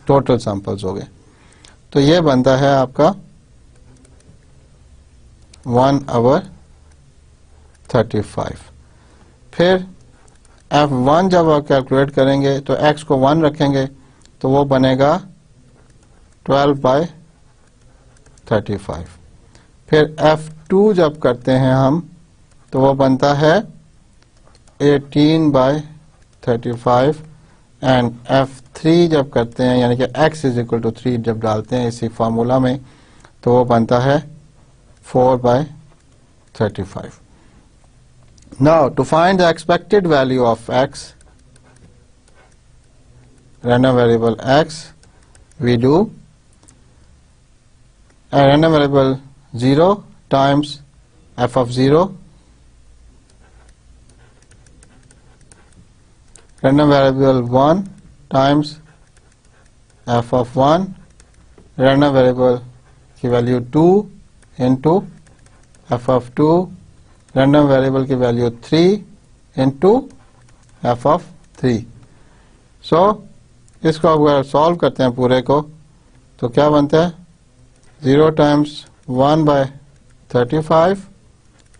[SPEAKER 1] total samples हो गए। तो ये बनता है आपका 1/35। फिर f1 जब आप कैलकुलेट करेंगे तो x को 1 रखेंगे तो वो बनेगा 12/35। फिर f2 जब करते हैं हम तो वो बनता है 18/35, एंड f3 जब करते हैं यानी कि x इज इक्वल टू 3 जब डालते हैं इसी फार्मूला में तो वो बनता है 4/35। Now to find the expected value of x, random variable x, we do a random variable 0 times f of 0, random variable 1 times f of 1, random variable की value 2 into f of 2, random variable की value 3 into F of 3। सो इसको अगर solve करते हैं पूरे को तो क्या बनता है 0 times 1/35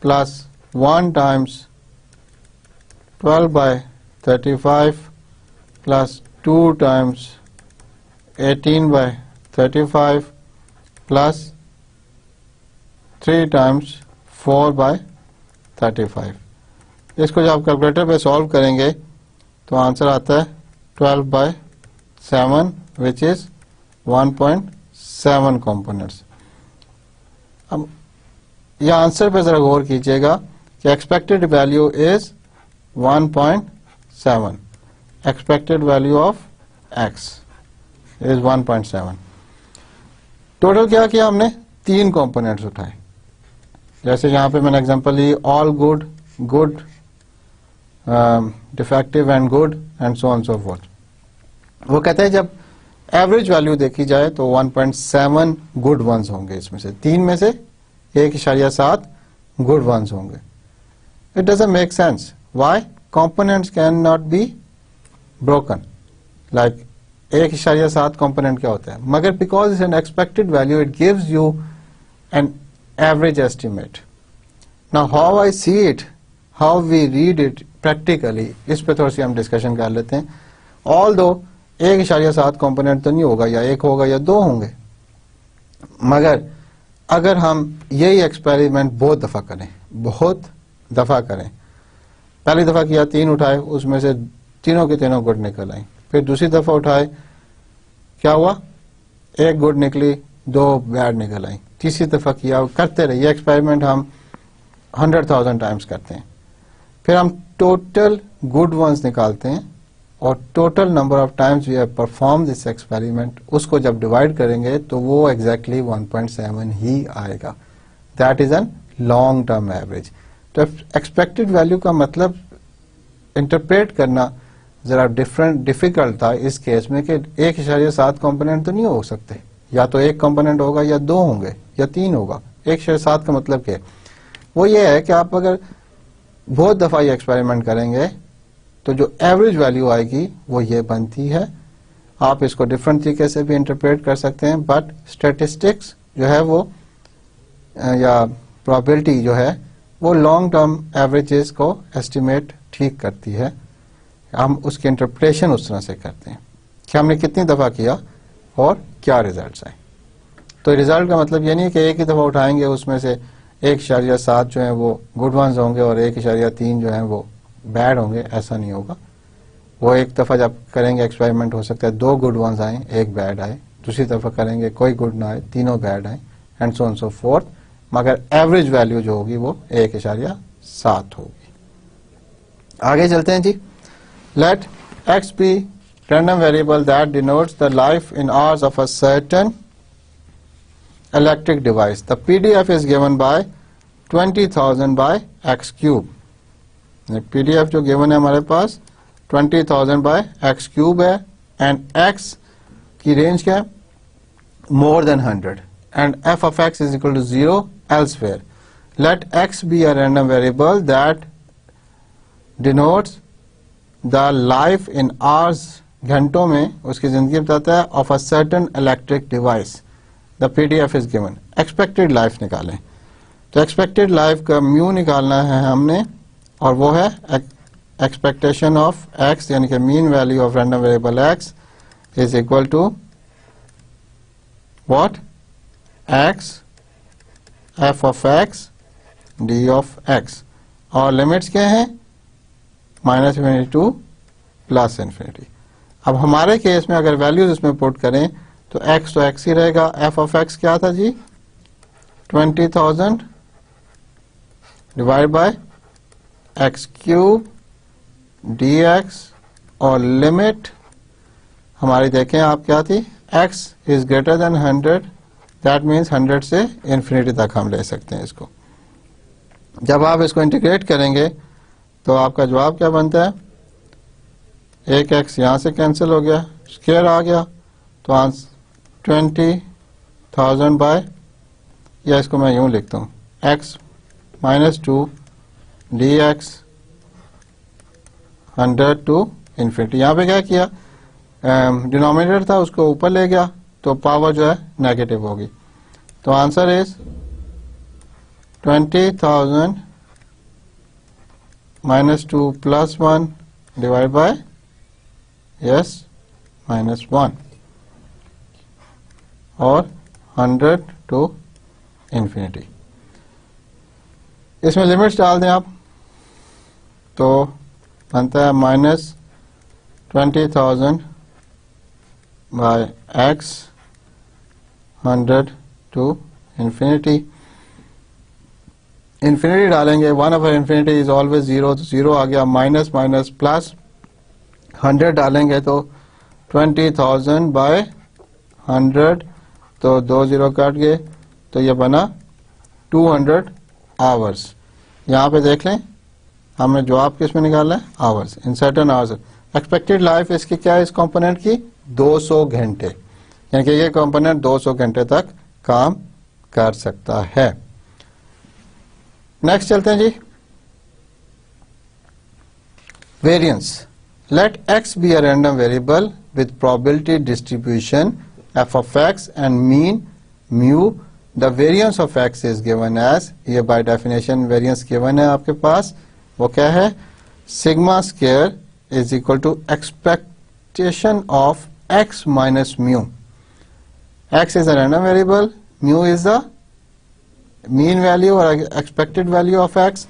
[SPEAKER 1] plus 1 times 12/35 plus 2 times 18/35 plus 3 times 4/35। इसको जब आप कैलकुलेटर पे सॉल्व करेंगे तो आंसर आता है 12/7 विच इज 1.7 कंपोनेंट्स। अब यह आंसर पे जरा गौर कीजिएगा कि expected value is 1.7, expected value of x is 1.7। Total क्या किया हमने 3 कंपोनेंट्स उठाए, जैसे यहाँ पे मैंने एग्जांपल ली all good, good, defective and good and so on so forth. वो कहते हैं जब एवरेज वैल्यू देखी जाए तो 1.7 गुड वंस होंगे, इसमें से 3 में से 1.7 गुड वंस होंगे। It doesn't make sense, why? Components can not be broken, like 1.7 component क्या होता है, मगर because it's an expected value it gives you an average estimate. Now how I see it, how we read it practically, इस पे थोड़ी सी हम discussion कर लेते हैं। Although 1.7 कंपोनेंट तो नहीं होगा, या 1 होगा या 2 होंगे, मगर अगर हम यही एक्सपेरिमेंट बहुत दफा करें, पहली दफा किया 3 उठाए, उसमें से तीनों के तीनों गुड निकल आई, फिर दूसरी दफा उठाए क्या हुआ, 1 गुड निकली, 2 बैड निकल आई, तीसरी दफा किया, करते रहिए एक्सपेरिमेंट हम 100,000 टाइम्स करते हैं। फिर हम टोटल गुड वंस निकालते हैं और total number of times we have perform this experiment, उसको जब डिवाइड करेंगे तो वो एग्जैक्टली 1.7 ही आएगा। That is an long term average. तो एक्सपेक्टेड वैल्यू का मतलब इंटरप्रेट करना जरा डिफिकल्ट था इस केस में कि 1.7 कंपोनेंट तो नहीं हो सकते, या तो 1 कंपोनेंट होगा या 2 होंगे या 3 होगा। 1.7 का मतलब क्या है, वो ये है कि आप अगर बहुत दफा ये एक्सपेरिमेंट करेंगे तो जो एवरेज वैल्यू आएगी वो ये बनती है। आप इसको डिफरेंट तरीके से भी इंटरप्रेट कर सकते हैं, बट स्टैटिस्टिक्स जो है वो या प्रोबेबिलिटी जो है वो लॉन्ग टर्म एवरेजेस को एस्टिमेट ठीक करती है। हम उसकी इंटरप्रिटेशन उस तरह से करते हैं कि हमने कितनी दफ़ा किया और क्या रिजल्ट्स आए। तो रिजल्ट का मतलब ये नहीं है कि एक ही दफ़ा उठाएंगे उसमें से 1.7 जो है वो गुड वंस होंगे और 1.3 जो है वो बैड होंगे, ऐसा नहीं होगा। वो एक दफ़ा जब करेंगे एक्सपेरिमेंट हो सकता है 2 गुड वंस आए, 1 बैड आए, दूसरी दफ़ा करेंगे कोई गुड ना आए, तीनों बैड आए, and so on so forth, मगर एवरेज वैल्यू जो होगी वो 1.7 होगी। आगे चलते हैं जी। Let x be random variable that denotes the life in hours of a certain electric device. The PDF is given by 20,000 by x cube. PDF जो given है हमारे पास 20,000 by x cube है, and x की range क्या है? More than 100, and f of x is equal to 0 elsewhere. Let x be a random variable that denotes the life in hours, घंटों में उसकी जिंदगी बताता है, of a certain electric device. The PDF is given. Expected life निकालें। तो expected life का mu निकालना है हमने, और वो है expectation of x, यानी कि mean value of random variable x is equal to what? x f of x d of x, और लिमिट्स क्या हैं? -∞ टू +∞। अब हमारे केस में अगर वैल्यूज इसमें पुट करें तो x तो x ही रहेगा। f of x क्या था जी? 20,000 divide by x cube dx, और लिमिट हमारी देखें आप क्या थी? x is greater than 100, that means 100 से इन्फिनिटी तक हम ले सकते हैं इसको। जब आप इसको इंटीग्रेट करेंगे तो आपका जवाब क्या बनता है? एक x यहाँ से कैंसिल हो गया, स्क्वायर आ गया, तो आंसर 20,000 बाय, या इसको मैं यूं लिखता हूँ, x -2 dx 100 टू इन्फिनिटी। यहाँ पे क्या किया? डिनोमिनेटर था उसको ऊपर ले गया, तो पावर जो है नेगेटिव होगी। तो आंसर इज 20,000 -2 + 1 डिवाइड बाय -1, और 100 टू इन्फिनिटी। इसमें लिमिट्स डाल दें आप, तो बनता है -20,000 by x 100 to infinity. Infinity डालेंगे, 1/∞ इज ऑलवेज 0, तो 0 आ गया, माइनस माइनस प्लस 100 डालेंगे तो 20,000 बाय 100, तो 2 0 कट गए, तो ये बना 200 आवर्स। यहाँ पे देख लें हमने जवाब किस में निकाला है? Hours, in certain hours. Expected life इसकी क्या है इस कंपोनेंट की? 200 घंटे, यानी कि ये कंपोनेंट 200 घंटे तक काम कर सकता है। नेक्स्ट चलते हैं जी, variance. Let x be a random variable with probability distribution f of x and mean mu. The variance of x is given as, ये by definition variance given है आपके पास, वो क्या है? sigma square is equal to expectation of x minus mu. X is a random variable, mu is the mean value or expected value of x,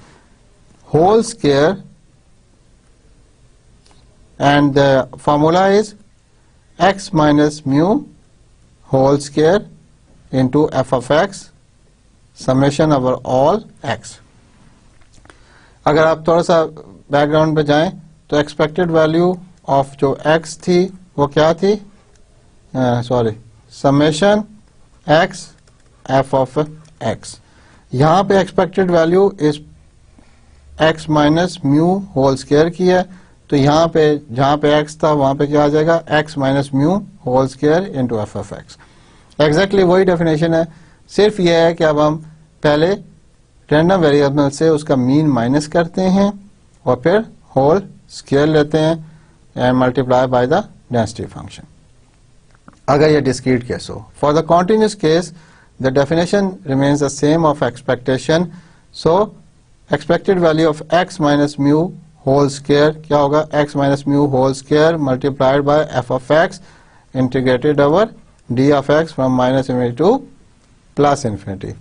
[SPEAKER 1] whole square, and the formula is x minus mu whole square into f of x summation over all x. अगर आप थोड़ा सा background पे जाएं तो expected value of जो x थी वो क्या थी? Summation x f of x। यहाँ पे एक्सपेक्टेड वैल्यू इस x minus mu whole square की है, तो यहाँ पे जहाँ पे x था वहाँ पे क्या आ जाएगा? x minus mu whole square into F of X. Exactly वही डेफिनेशन है, सिर्फ ये है कि अब हम पहले रैंडम वेरिएबल से उसका मीन माइनस करते हैं और फिर होल स्क्वायर लेते हैं and multiply by the density function. अगर ये डिस्क्रीट केस हो, for the continuous case the definition remains the same of expectation. So expected value of x minus mu whole square क्या होगा, x minus mu whole square multiplied by f of x integrated over d of x from minus infinity to plus infinity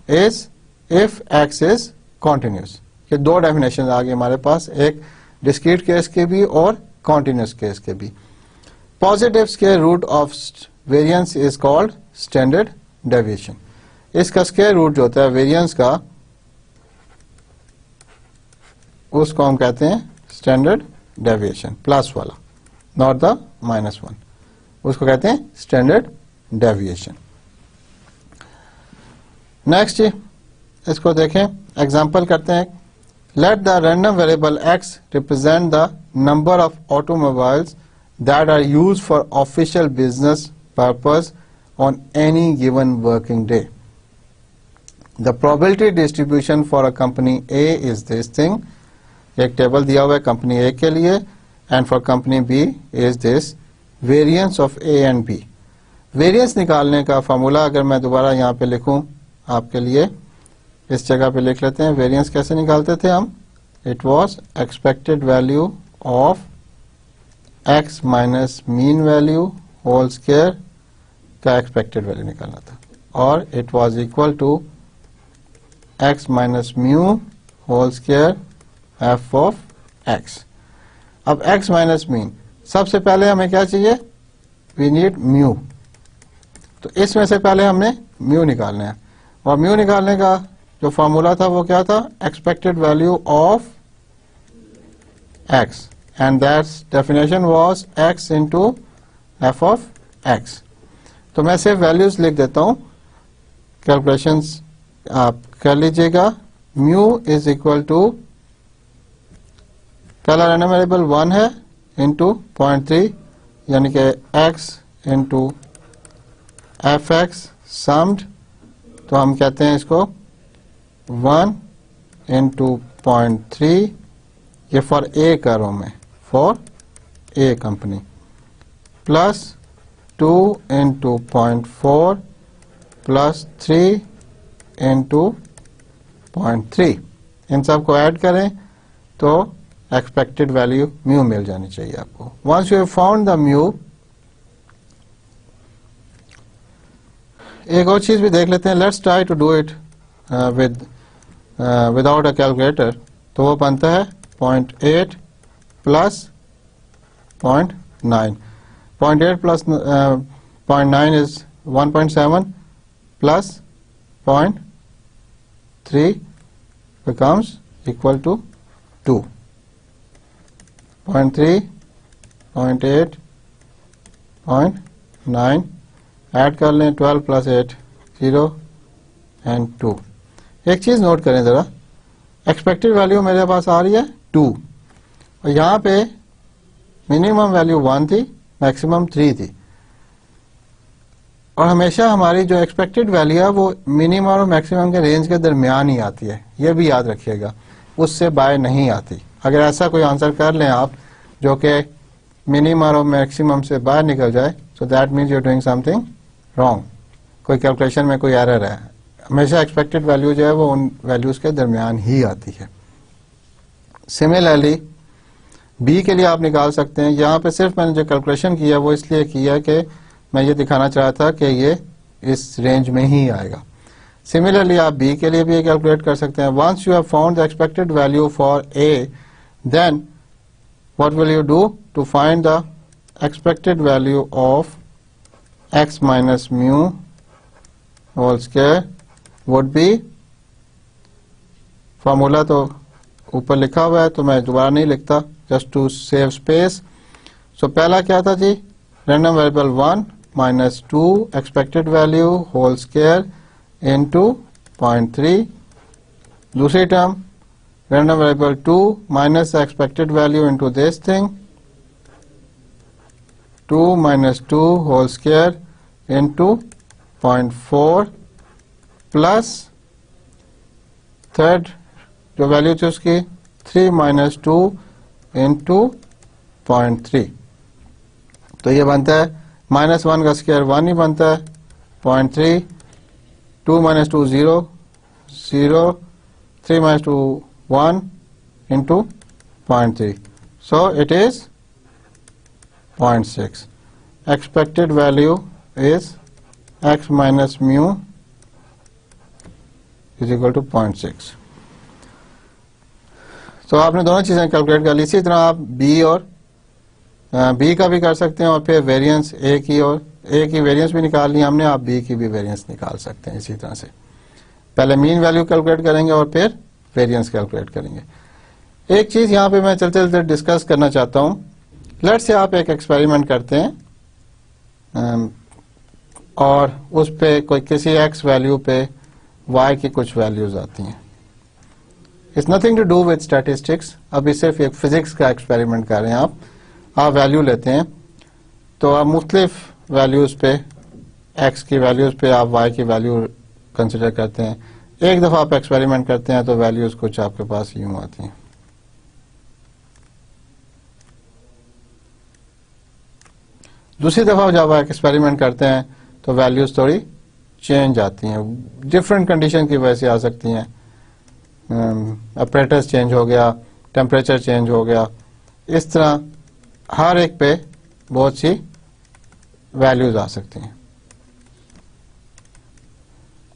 [SPEAKER 1] is if x is continuous. ये दो definition आ गए हमारे पास, एक discrete case के भी और कॉन्टिन्यूस केस के भी. Positive square root of variance is called standard deviation. इसका स्क्वायर रूट जो होता है वेरिएंस का, उसको हम कहते हैं स्टैंडर्ड डेविएशन, प्लस वाला, नॉट द -1, उसको कहते हैं स्टैंडर्ड डेविएशन. नेक्स्ट इसको देखें, एग्जांपल करते हैं. Let the random variable x represent the number of automobiles that are used for official business purpose on any given working day. The probability distribution for a company A is this thing. एक table दिया हुआ है company A के लिए, and for company B is this variance of A and B. Variance निकालने का formula अगर मैं दोबारा यहाँ पे लिखूं आपके लिए, इस जगह पे लिख लेते हैं. वेरिएंस कैसे निकालते थे हम? It was expected value of x minus mean value whole square का एक्सपेक्टेड वैल्यू निकालना था, और it was equal to x minus mu whole square f of x. अब x माइनस मीन, सबसे पहले हमें क्या चाहिए? We need mu. तो इसमें से पहले हमने म्यू निकालना है, और म्यू निकालने का जो फॉर्मूला था वो क्या था? Expected value of x, and that's definition was x into f of x. तो मैं सिर्फ वैल्यूज लिख देता हूं, कैलकुलेशंस आप कर लीजिएगा. म्यू इज इक्वल टू, पहला रैंडम वेरिएबल 1 है, इंटू 0.3 यानी कि x into F x summed, तो हम कहते हैं इसको 1 इंटू 0.3, ये फॉर ए कर रहा हूं मैं, for a company, plus 2 into 0.4 plus 3 into 0.3. इन सब को ऐड करें तो एक्सपेक्टेड वैल्यू म्यू मिल जानी चाहिए आपको. Once you have found the mu, एक और चीज भी देख लेते हैं. Let's try to do it without a calculator. तो वो बनता है 0.8 plus 0.9. 0.8 plus 0.9 is 1.7 plus 0.3 becomes equal to 2. 0.3, 0.8, 0.9, add कर लें 12 प्लस 8 0 एंड 2. एक चीज नोट करें जरा, एक्सपेक्टेड वैल्यू मेरे पास आ रही है 2, और यहाँ पे मिनिमम वैल्यू 1 थी, मैक्सिमम 3 थी, और हमेशा हमारी जो एक्सपेक्टेड वैल्यू है वो मिनिमम और मैक्सिमम के रेंज के दरमियान ही आती है, ये भी याद रखिएगा, उससे बाय नहीं आती. अगर ऐसा कोई आंसर कर लें आप जो कि मिनिमम और मैक्सिमम से बाहर निकल जाए, so that means you are doing something wrong, कोई कैलकुलेशन में कोई एरर है. हमेशा एक्सपेक्टेड वैल्यू जो है वो उन वैल्यूज के दरमियान ही आती है. सिमिलरली बी के लिए आप निकाल सकते हैं. यहाँ पे सिर्फ मैंने जो कैलकुलेशन किया वो इसलिए किया कि मैं ये दिखाना चाह था कि ये इस रेंज में ही आएगा. सिमिलरली आप बी के लिए भी ये कैलकुलेट कर सकते हैं. Once you have found the expected value for A, then what will you do to find the expected value of x minus mu whole square would be, formula तो ऊपर लिखा हुआ है तो मैं दोबारा नहीं लिखता, just to save space. So पहला क्या था जी? Random variable 1 minus 2 expected value whole square into 0.3. दूसरी term random variable 2 minus the expected value into this thing, 2 minus 2 whole square into 0.4 plus third जो वैल्यू थी उसकी 3 minus 2 into 0.3. तो ये बनता है -1 का स्क्वायर 1 ही बनता है, 0.3 2 minus 2 0, 0, 3 minus 2 1 into 0.3. So it is 0.6. Expected value is x minus mu is equal to 0.6. तो आपने दोनों चीज़ें कैलकुलेट कर ली। इसी तरह आप बी और बी का भी कर सकते हैं और फिर वेरिएंस ए की, और ए की वेरिएंस भी निकाल ली हमने, आप बी की भी वेरिएंस निकाल सकते हैं। इसी तरह से पहले मीन वैल्यू कैलकुलेट करेंगे और फिर वेरिएंस कैलकुलेट करेंगे। एक चीज़ यहाँ पे मैं चलते चलते डिस्कस करना चाहता हूँ। लेट्स से आप एक एक्सपेरिमेंट करते हैं और उस पे कोई किसी एक्स वैल्यू पे वाई की कुछ वैल्यूज आती हैं। It's nothing to do with statistics. अभी सिर्फ एक फिजिक्स का एक्सपेरिमेंट कर रहे हैं। आप वैल्यू लेते हैं तो आप मुख्तलिफ वैल्यूज पे, एक्स की वैल्यूज पे आप वाई की वैल्यू कंसिडर करते हैं। एक दफ़ा आप एक्सपेरिमेंट करते हैं तो वैल्यूज कुछ आपके पास यूं आती हैं। दूसरी दफ़ा जब आप एक्सपेरिमेंट करते हैं तो वैल्यूज थोड़ी चेंज आती हैं, डिफरेंट कंडीशन की वजह से आ सकती हैं। अपरेटस चेंज हो गया, टेम्परेचर चेंज हो गया, इस तरह हर एक पे बहुत सी वैल्यूज आ सकती हैं।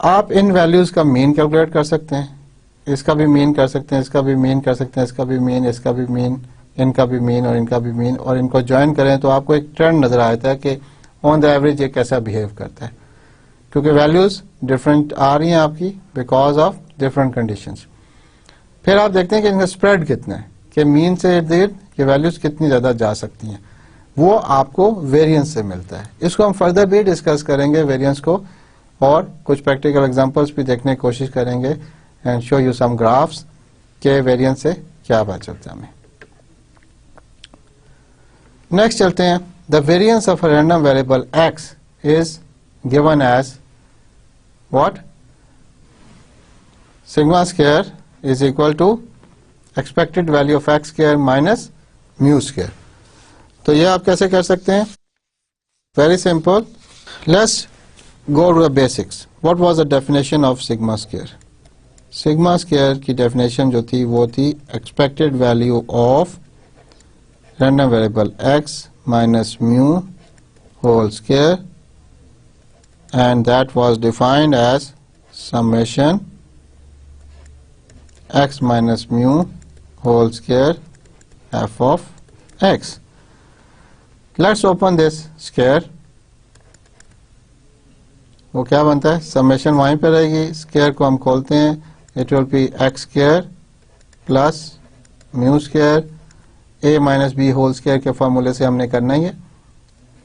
[SPEAKER 1] आप इन वैल्यूज का मीन कैलकुलेट कर सकते हैं, इसका भी मीन कर सकते हैं, इसका भी मीन कर सकते हैं, इसका भी मीन, इसका भी मीन, इनका भी मीन और इनका भी मीन, और इनको ज्वाइन करें तो आपको एक ट्रेंड नजर आता है कि ऑन द एवरेज ये कैसा बिहेव करता है, क्योंकि वैल्यूज डिफरेंट आ रही हैं आपकी बिकॉज ऑफ डिफरेंट कंडीशंस। फिर आप देखते हैं कि इनका स्प्रेड कितना है, कि मीन से इर्द गिर्द ये वैल्यूज कितनी ज्यादा जा सकती हैं, वो आपको वेरिएंस से मिलता है। इसको हम फर्दर भी डिस्कस करेंगे वेरिएंस को, और कुछ प्रैक्टिकल एग्जांपल्स भी देखने की कोशिश करेंगे and show you some graphs के वेरिएंस से क्या पता चलता है हमें। नेक्स्ट चलते हैं। The variance of a random variable X is given as what? Sigma square is equal to expected value of x square minus mu square. तो ये आप कैसे कर सकते हैं? Very simple, let's go to the basics. What was the definition of sigma square? Sigma square की definition जो थी वो थी expected value of random variable X minus mu whole square, and that was defined as summation x minus mu whole square f of x. Let's open this square. वो क्या बनता है? Summation वहीं पे रहेगी, स्क्वायर को हम खोलते हैं, it will be X square plus mu square A minus B whole square के फॉर्मूले से हमने करना ही है,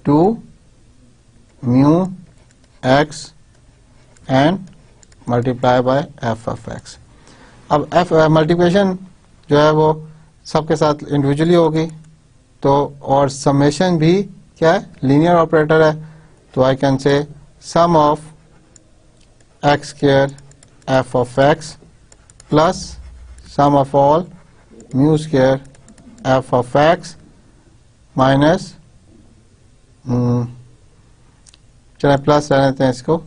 [SPEAKER 1] 2 mu X and multiply by F of X. अब एफ मल्टीप्लिकेशन जो है वो सबके साथ इंडिविजुअली होगी, तो और समेशन भी क्या है? लीनियर ऑपरेटर है, तो I can say sum of x square f of x plus sum of all mu square f of x minus, चले प्लस रहने देते हैं इसको,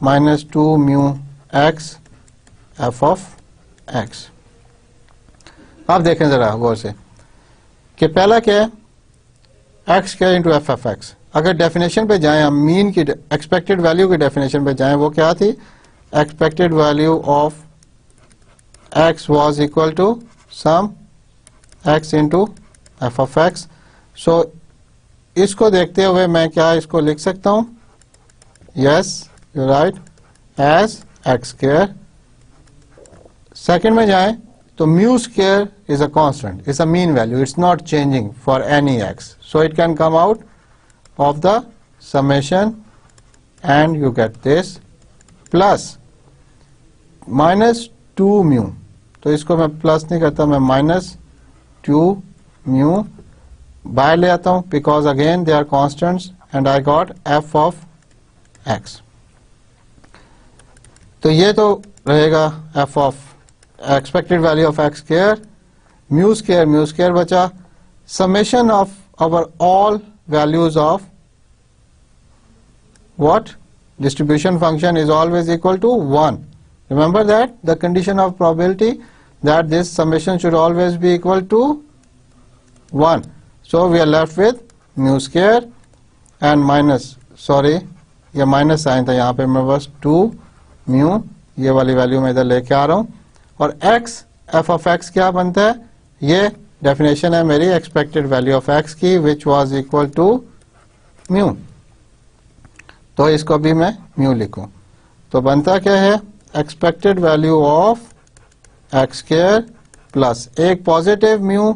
[SPEAKER 1] minus 2 mu x f of x. आप देखें जरा गौर से कि पहला क्या है? X square into F of x. अगर डेफिनेशन पे जाएं हम, मीन की एक्सपेक्टेड वैल्यू की डेफिनेशन पे जाएं, वो क्या थी? Expected value of x was equal to sum x into F of x. So इसको देखते हुए मैं क्या इसको लिख सकता हूं? Yes you right, as x square. Second में जाएं तो mu square is a constant, is a mean value, it's not changing for any x, so it can come out of the summation and you get this plus minus 2 mu। तो इसको मैं plus नहीं करता, मैं minus 2 mu बाहर ले आता हूं, because again they are constants and I got f of x. तो ये तो रहेगा f of expected value of x square, mu square बचा, summation of our all values of what? distribution function is always equal to 1. Remember that the condition of probability that this summation should always be equal to 1. So we are left with mu square and minus, sorry ये minus sign था, यहाँ पे मेरे पास 2 mu, ये वाली value मैं इधर लेके आ रहा हूँ, और x f ऑफ x क्या बनता है, ये डेफिनेशन है मेरी एक्सपेक्टेड वैल्यू ऑफ x की which was equal to mu. तो इसको भी मैं म्यू लिखूं तो बनता क्या है, expected value of x square plus एक पॉजिटिव म्यू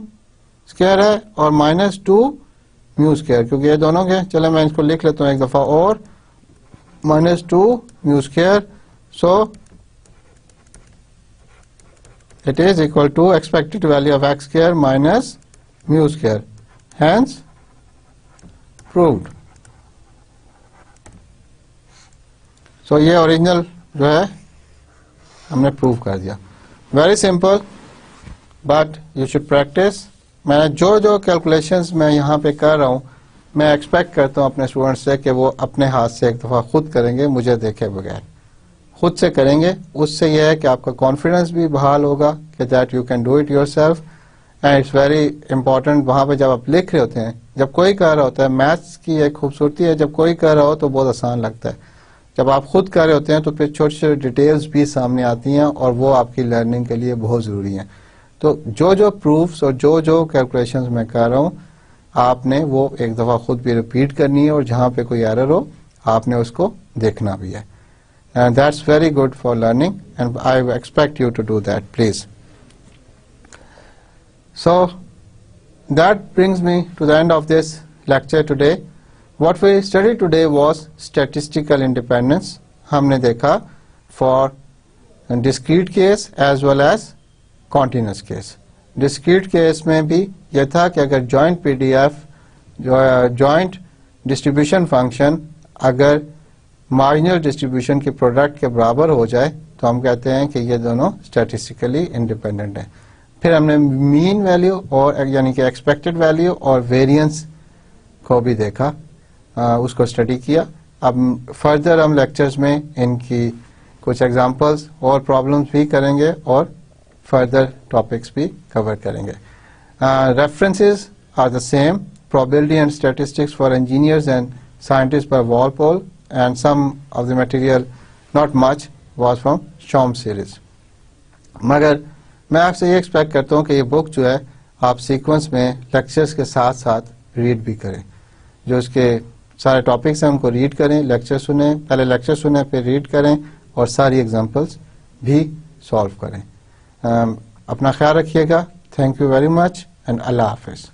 [SPEAKER 1] स्क्वायर है और माइनस 2 म्यू स्क्वायर, क्योंकि ये दोनों के, चले मैं इसको लिख लेता हूँ एक दफा और, minus 2 mu square. So it is equal to expected value of x square minus mu square, hence proved. So ये ओरिजिनल जो है हमने प्रूव कर दिया. Very simple but you should practice. मैं जो जो कैलकुलेशंस मैं यहाँ पे कर रहा हूँ मैं एक्सपेक्ट करता हूँ अपने स्टूडेंट्स से कि वो अपने हाथ से एक दफ़ा खुद करेंगे, मुझे देखे बगैर खुद से करेंगे. उससे यह है कि आपका कॉन्फिडेंस भी बहाल होगा कि that you can do it yourself. And it's very important, वहाँ पे जब आप लिख रहे होते हैं, जब कोई कर रहा होता है, मैथ्स की एक खूबसूरती है, जब कोई कर रहा हो तो बहुत आसान लगता है. जब आप खुद कर रहे होते हैं तो फिर छोटी छोटी डिटेल्स भी सामने आती हैं और वो आपकी लर्निंग के लिए बहुत ज़रूरी हैं. तो जो जो प्रूफ्स और जो जो कैलकुलेशंस मैं कर रहा हूँ आपने वो एक दफ़ा खुद भी रिपीट करनी है, और जहाँ पे कोई एरर हो आपने उसको देखना भी है. And that's very good for learning, and I expect you to do that, please. So that brings me to the end of this lecture today. What we studied today was statistical independence. हमने देखा for discrete case as well as continuous case. Discrete case में भी यह था कि अगर joint PDF, joint distribution function अगर marginal distribution के प्रोडक्ट के बराबर हो जाए तो हम कहते हैं कि ये दोनों स्टैटिस्टिकली इंडिपेंडेंट हैं. फिर हमने मीन वैल्यू और यानी कि एक्सपेक्टेड वैल्यू और वेरिएंस को भी देखा, उसको स्टडी किया. अब फर्दर हम लेक्चर्स में इनकी कुछ एग्जांपल्स और प्रॉब्लम्स भी करेंगे और फर्दर टॉपिक्स भी कवर करेंगे. References are the same, probability and statistics for engineers and scientist by Walpole, and some of the material, not much, was from Chomsky series. मगर मैं आपसे ये एक्सपेक्ट करता हूँ कि ये बुक जो है आप सीक्वेंस में लेक्चर्स के साथ साथ रीड भी करें. जो इसके सारे टॉपिक्स हैं उनको रीड करें, लेक्चर सुने, पहले लेक्चर सुने फिर रीड करें और सारी एग्जांपल्स भी सॉल्व करें. अपना ख्याल रखिएगा. Thank you very much and Allah हाफिज़.